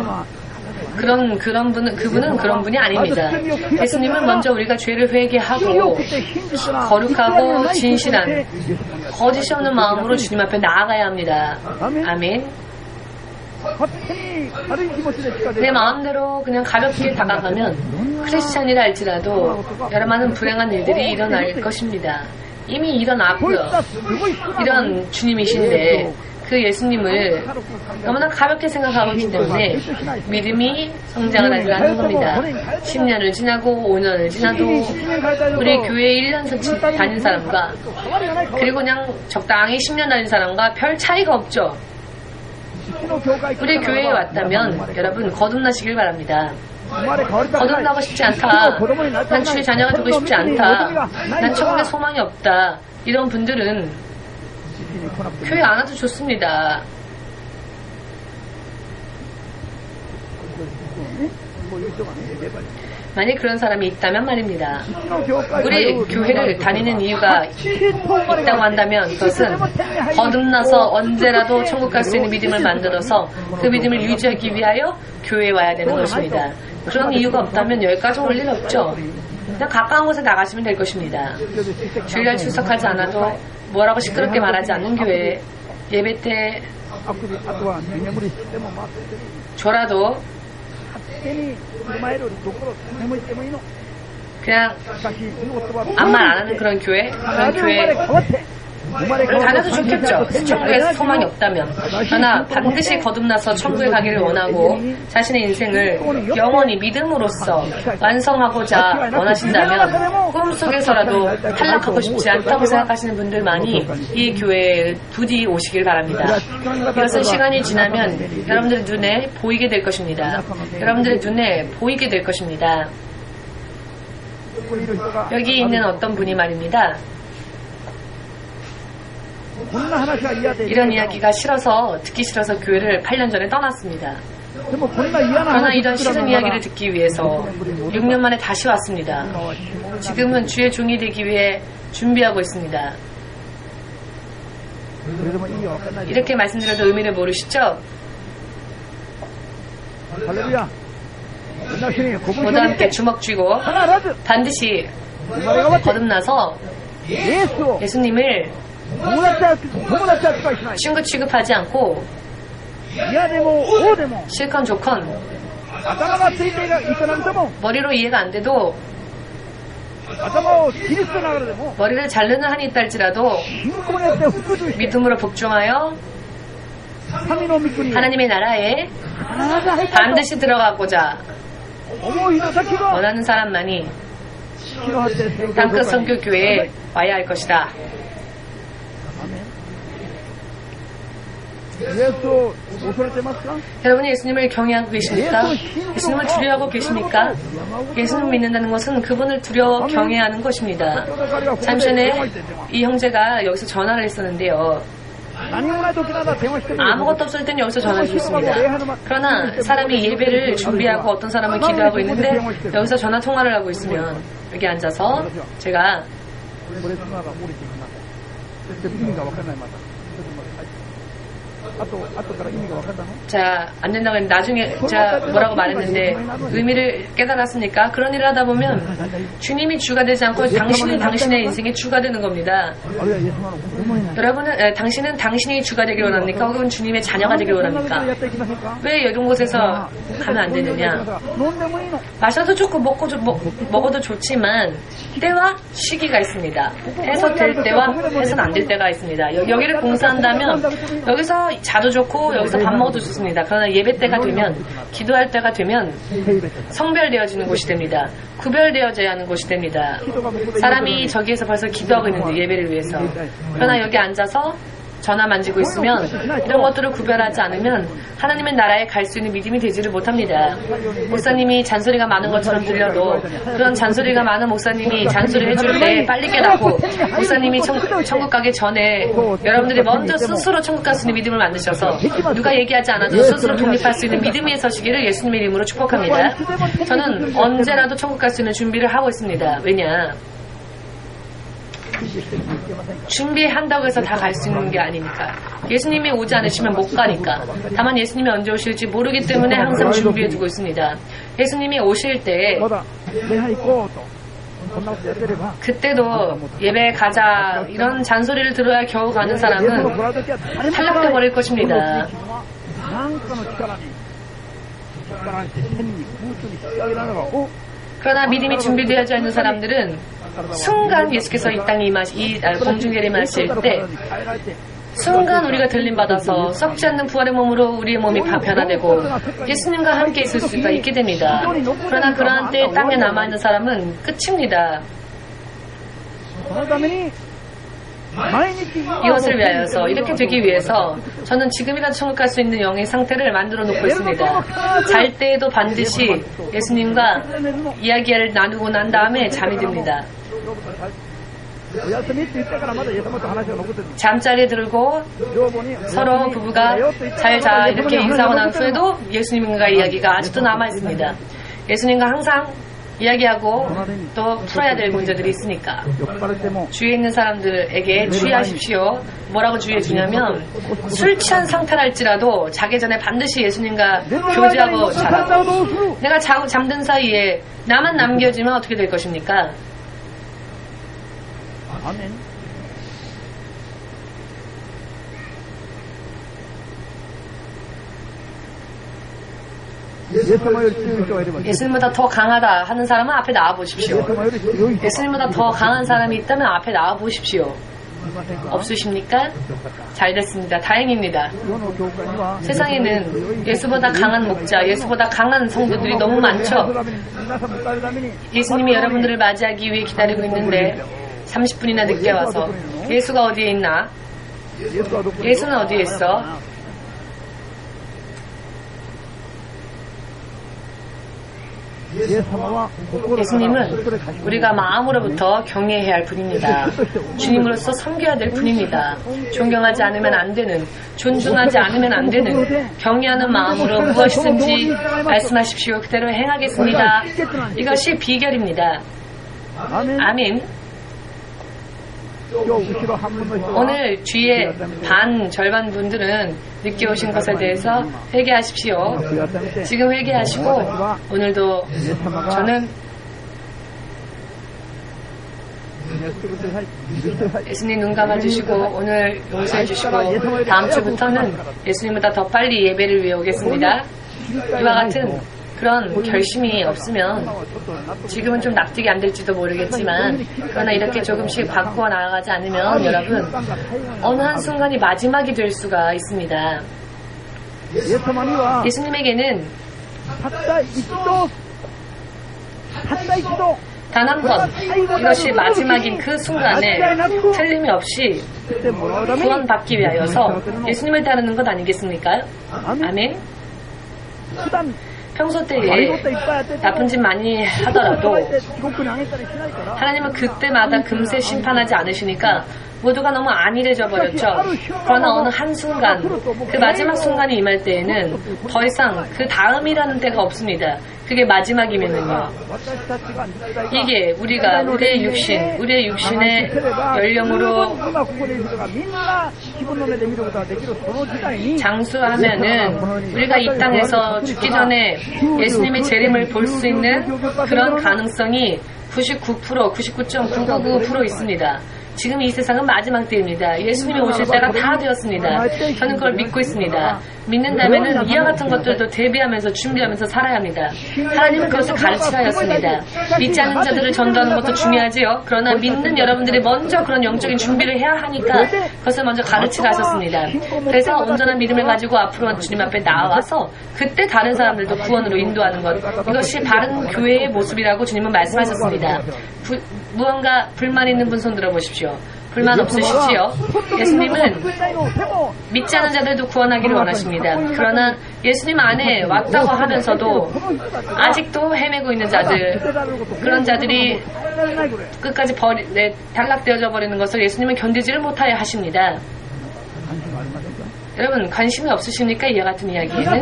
그분은 그런 분이 아닙니다. 예수님은 먼저 우리가 죄를 회개하고 거룩하고 진실한 거짓이 없는 마음으로 주님 앞에 나아가야 합니다. 아멘. 내 마음대로 그냥 가볍게 다가가면 크리스찬이라 할지라도 여러 많은 불행한 일들이 일어날 것입니다. 이미 일어났고요. 이런 주님이신데 그 예수님을 너무나 가볍게 생각하고 있기 때문에 믿음이 성장을 하지 않는 겁니다. 10년을 지나고 5년을 지나도 우리 교회에 1년 다닌 사람과 그리고 그냥 적당히 10년 다닌 사람과 별 차이가 없죠. 우리 교회에 왔다면 여러분 거듭나시길 바랍니다. 거듭나고 싶지 않다, 난 주의 자녀가 되고 싶지 않다, 난 천국에 소망이 없다, 이런 분들은 교회 안 와도 좋습니다. 만약 그런 사람이 있다면 말입니다. 우리 교회를 다니는 이유가 있다고 한다면 그것은 거듭나서 언제라도 천국 갈 수 있는 믿음을 만들어서 그 믿음을 유지하기 위하여 교회에 와야 되는 것입니다. 그런 이유가 없다면 여기까지 올 일 없죠. 그냥 가까운 곳에 나가시면 될 것입니다. 주일날 출석하지 않아도 뭐라고 시끄럽게 말하지 않는 교회, 예배 때 줘라도 그냥 아무 말 안 하는 그런 교회, 그런 교회를 다녀도 좋겠죠. 천국에 소망이 없다면. 그러나 반드시 거듭나서 천국에 가기를 원하고 자신의 인생을 영원히 믿음으로써 완성하고자 원하신다면 꿈속에서라도 탈락하고 싶지 않다고 생각하시는 분들만이 이 교회에 부디 오시길 바랍니다. 이것은 시간이 지나면 여러분들의 눈에 보이게 될 것입니다. 여러분들의 눈에 보이게 될 것입니다. 여기 있는 어떤 분이 말입니다. 이런 이야기가 싫어서 듣기 싫어서 교회를 8년 전에 떠났습니다. 그러나 이런 싫은 이야기를 듣기 위해서 6년 만에 다시 왔습니다. 지금은 주의 종이 되기 위해 준비하고 있습니다. 이렇게 말씀드려도 의미를 모르시죠? 모두 함께 주먹 쥐고 반드시 거듭나서 예수님을 친구 취급하지 않고 싫건 좋건 머리로 이해가 안 돼도 머리를 자르는 한이 있다 할지라도 믿음으로 복종하여 하나님의 나라에 반드시 들어가고자 원하는 사람만이 땅끝 선교교회에 와야 할 것이다. 여러분이 예수님을 경외하고 계십니까? 예수님을 두려워하고 계십니까? 예수님을 믿는다는 것은 그분을 두려워 경외하는 것입니다. 잠시 전에 이 형제가 여기서 전화를 했었는데요. 아무것도 없을 땐 여기서 전화를 줬습니다. 그러나 사람이 예배를 준비하고 어떤 사람은 기도하고 있는데 여기서 전화 통화를 하고 있으면 여기 앉아서 제가 자, 안 된다고 했는데 나중에 제가 뭐라고 말했는데 의미를 깨달았으니까 그런 일을 하다 보면 주님이 주가 되지 않고 당신이 당신의 인생에 주가 되는 겁니다. 여러분은 당신은 당신이 주가 되길 원합니까? 혹은 주님의 자녀가 되길 원합니까? 왜 이런 곳에서 가면 안 되느냐? 마셔도 좋고 먹어도 좋지만 때와 시기가 있습니다. 해서 될 때와 해서는 안 될 때가 있습니다. 여기를 공사한다면 여기서 자도 좋고 여기서 밥 먹어도 좋습니다. 그러나 예배 때가 되면 기도할 때가 되면 성별되어지는 곳이 됩니다. 구별되어져야 하는 곳이 됩니다. 사람이 저기에서 벌써 기도하고 있는데 예배를 위해서 그러나 여기 앉아서 전화 만지고 있으면 이런 것들을 구별하지 않으면 하나님의 나라에 갈 수 있는 믿음이 되지를 못합니다. 목사님이 잔소리가 많은 것처럼 들려도 그런 잔소리가 많은 목사님이 잔소리 해줄 때 빨리 깨닫고 목사님이 천국 가기 전에 여러분들이 먼저 스스로 천국 갈 수 있는 믿음을 만드셔서 누가 얘기하지 않아도 스스로 독립할 수 있는 믿음에 서시기를 예수님의 이름으로 축복합니다. 저는 언제라도 천국 갈 수 있는 준비를 하고 있습니다. 왜냐? 준비한다고 해서 다 갈 수 있는 게 아니니까. 예수님이 오지 않으시면 못 가니까. 다만 예수님이 언제 오실지 모르기 때문에 항상 준비해 두고 있습니다. 예수님이 오실 때 그때도 예배에 가자 이런 잔소리를 들어야 겨우 가는 사람은 탈락돼 버릴 것입니다. 그러나 믿음이 준비되어져 있는 사람들은 순간 예수께서 이 땅에 공중에 임하실 때 순간 우리가 들림받아서 썩지 않는 부활의 몸으로 우리의 몸이 변화되고 예수님과 함께 있을 수가 있게 됩니다. 그러나 그러한 때에 땅에 남아있는 사람은 끝입니다. 이것을 위하여서 이렇게 되기 위해서 저는 지금이라도 천국 갈 수 있는 영의 상태를 만들어 놓고 있습니다. 잘 때에도 반드시 예수님과 이야기를 나누고 난 다음에 잠이 듭니다. 잠자리에 들고 서로 부부가 잘 자 이렇게 인사하고 난 후에도 예수님과 이야기가 아직도 남아있습니다. 예수님과 항상 이야기하고 또 풀어야 될 문제들이 있으니까 주위에 있는 사람들에게 주의하십시오. 뭐라고 주의해 주냐면 술 취한 상태랄지라도 자기 전에 반드시 예수님과 교제하고 자라고 내가 자고 잠든 사이에 나만 남겨지면 어떻게 될 것입니까?
아멘.
예수님보다 더 강하다 하는 사람은 앞에 나와 보십시오. 예수님보다 더 강한 사람이 있다면 앞에 나와 보십시오. 없으십니까? 잘 됐습니다. 다행입니다. 세상에는 예수보다 강한 목자, 예수보다 강한 성도들이 너무 많죠. 예수님이 여러분들을 맞이하기 위해 기다리고 있는데 30분이나 늦게 와서 예수가 어디에 있나? 예수는 어디에 있어? 예수님은 우리가 마음으로부터 경외해야 할 분입니다. 주님으로서 섬겨야 될 분입니다. 존경하지 않으면 안 되는, 존중하지 않으면 안 되는 경외하는 마음으로 무엇이든지 말씀하십시오. 그대로 행하겠습니다. 이것이 비결입니다. 아멘. 오늘 주위에 절반 분들은 늦게 오신 것에 대해서 회개하십시오. 지금 회개하시고 오늘도 저는 예수님 눈 감아주시고 오늘 용서해 주시고 다음 주부터는 예수님보다 더 빨리 예배를 위해 오겠습니다. 이와 같은 그런 결심이 없으면 지금은 좀 납득이 안 될지도 모르겠지만 그러나 이렇게 조금씩 바꾸어 나아가지 않으면 여러분 어느 한순간이 마지막이 될 수가 있습니다. 예수님에게는 단 한 번 이것이 마지막인 그 순간에 틀림이 없이 구원받기 위하여서 예수님을 따르는 것 아니겠습니까? 아멘. 평소 때에 나쁜 짓 많이 하더라도 하나님은 그때마다 금세 심판하지 않으시니까 모두가 너무 안일해져 버렸죠. 그러나 어느 한순간 그 마지막 순간이 임할 때에는 더 이상 그 다음이라는 때가 없습니다. 그게 마지막이면은요. 이게 우리의 육신의 연령으로 장수하면은 우리가 이 땅에서 죽기 전에 예수님의 재림을 볼 수 있는 그런 가능성이 99%, 99.999% 있습니다. 지금 이 세상은 마지막 때입니다. 예수님이 오실 때가 다 되었습니다. 저는 그걸 믿고 있습니다. 믿는다면은 이와 같은 것들도 대비하면서 준비하면서 살아야 합니다. 하나님은 그것을 가르치하였습니다. 믿지 않는 자들을 전도하는 것도 중요하지요. 그러나 믿는 여러분들이 먼저 그런 영적인 준비를 해야 하니까 그것을 먼저 가르치라 하셨습니다. 그래서 온전한 믿음을 가지고 앞으로 주님 앞에 나와서 그때 다른 사람들도 구원으로 인도하는 것, 이것이 바른 교회의 모습이라고 주님은 말씀하셨습니다. 무언가 불만 있는 분 손 들어보십시오. 불만 없으시지요? 예수님은 믿지 않은 자들도 구원하기를 원하십니다. 그러나 예수님 안에 왔다고 하면서도 아직도 헤매고 있는 자들, 그런 자들이 끝까지 단락되어져 버리는 것을 예수님은 견디지를 못하여 하십니다. 여러분 관심이 없으십니까? 이와 같은 이야기에는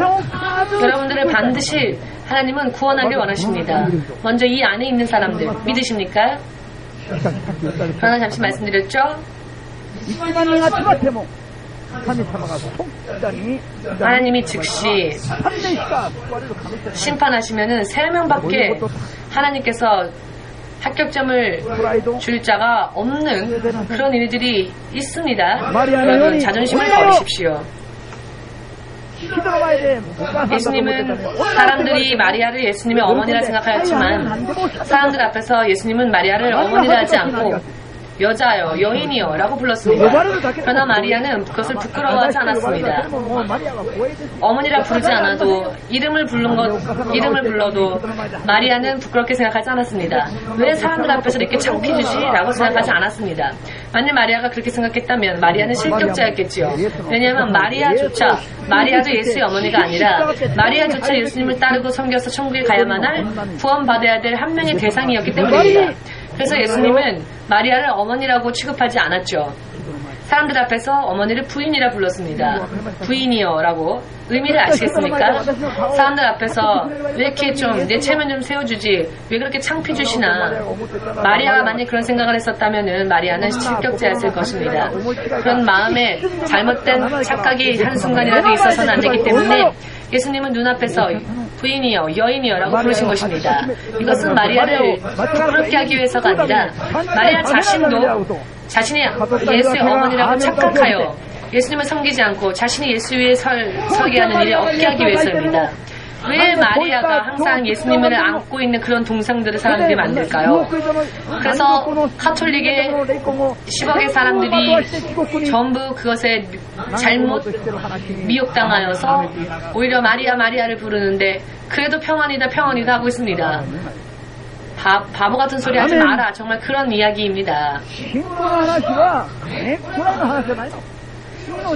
여러분들을 반드시 하나님은 구원하길 원하십니다. 먼저 이 안에 있는 사람들 믿으십니까? 그러나 잠시 말씀드렸죠? 하나님이 즉시 심판하시면은 3명밖에 하나님께서 합격점을 줄 자가 없는 그런 일들이 있습니다. 여러분 자존심을 버리십시오. 예수님은 사람들이 마리아를 예수님의 어머니라 생각하였지만 사람들 앞에서 예수님은 마리아를 어머니라 하지 않고 여자요, 여인이요 라고 불렀습니다. 그러나 마리아는 그것을 부끄러워하지 않았습니다. 어머니라 부르지 않아도 이름을 불러도 마리아는 부끄럽게 생각하지 않았습니다. 왜 사람들 앞에서 이렇게 창피주지? 라고 생각하지 않았습니다. 만약 마리아가 그렇게 생각했다면 마리아는 실격자였겠지요. 왜냐하면 마리아도 예수의 어머니가 아니라 마리아조차 예수님을 따르고 섬겨서 천국에 가야만 할 구원받아야 될 한 명의 대상이었기 때문입니다. 그래서 예수님은 마리아를 어머니라고 취급하지 않았죠. 사람들 앞에서 어머니를 부인이라 불렀습니다. 부인이여라고 의미를 아시겠습니까? 사람들 앞에서 왜 이렇게 좀 내 체면 좀 세워주지, 왜 그렇게 창피 주시나. 마리아가 만약 그런 생각을 했었다면은 마리아는 실격자였을 것입니다. 그런 마음에 잘못된 착각이 한순간이라도 있어서는 안 되기 때문에 예수님은 눈앞에서 부인이여, 여인이여라고 부르신 것입니다. 이것은 마리아를 부끄럽게 하기 위해서가 아니라 마리아 자신도 자신이 예수의 어머니라고 착각하여 예수님을 섬기지 않고 자신이 예수 위에 서게 하는 일에 없게 하기 위해서입니다. 왜 마리아가 항상 예수님을 안고 있는 그런 동상들을 사람들이 만들까요? 그래서 카톨릭의 10억의 사람들이 전부 그것에 잘못 미혹당하여서 오히려 마리아를 부르는데 그래도 평안이다 하고 있습니다. 바보 같은 소리 하지 마라. 정말 그런 이야기입니다.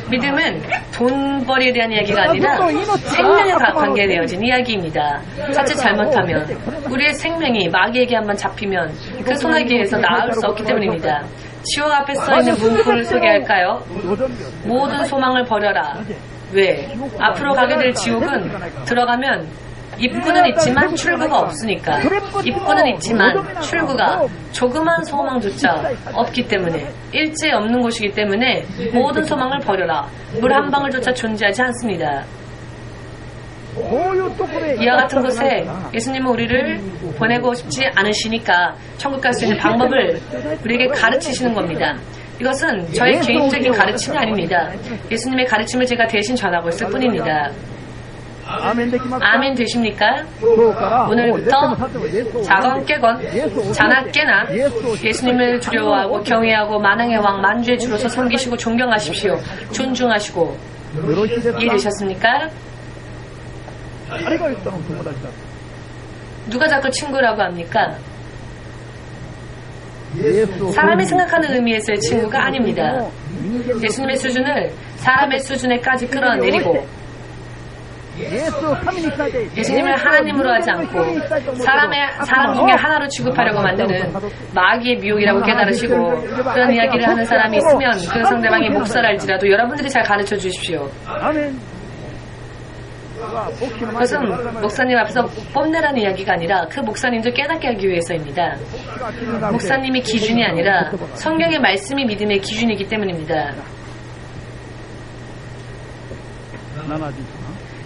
믿음은 돈벌이에 대한 이야기가 아니라 생명에 관계되어진 이야기입니다. 자칫 잘못하면 우리의 생명이 마귀에게 한번 잡히면 그 소나기에서 나을 수 없기 때문입니다. 지옥 앞에 써있는 문구를 소개할까요? 모든 소망을 버려라. 왜? 앞으로 가게 될 지옥은 들어가면 입구는 있지만 출구가 없으니까. 입구는 있지만 출구가 조그만 소망조차 없기 때문에, 일제 없는 곳이기 때문에 모든 소망을 버려라. 물 한 방울조차 존재하지 않습니다. 이와 같은 곳에 예수님은 우리를 보내고 싶지 않으시니까 천국 갈 수 있는 방법을 우리에게 가르치시는 겁니다. 이것은 저의 개인적인 가르침이 아닙니다. 예수님의 가르침을 제가 대신 전하고 있을 뿐입니다. 아멘 되십니까? 오늘부터 자건 깨건 자나 깨나 예수님을 두려워하고 경외하고 만왕의 왕 만주의 주로서 섬기시고 존경하십시오. 존중하시고. 이해되셨습니까? 누가 자꾸 친구라고 합니까? 사람이 생각하는 의미에서의 친구가 아닙니다. 예수님의 수준을 사람의 수준에까지 끌어내리고 예수님을 하나님으로 하지 않고 사람 중에 하나로 취급하려고 만드는 마귀의 미혹이라고 깨달으시고 그런 이야기를 하는 사람이 있으면 그 상대방이 목사랄지라도 여러분들이 잘 가르쳐 주십시오. 그것은 목사님 앞에서 뽐내라는 이야기가 아니라 그 목사님도 깨닫게 하기 위해서입니다. 목사님이 기준이 아니라 성경의 말씀이 믿음의 기준이기 때문입니다.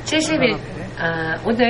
71, 오늘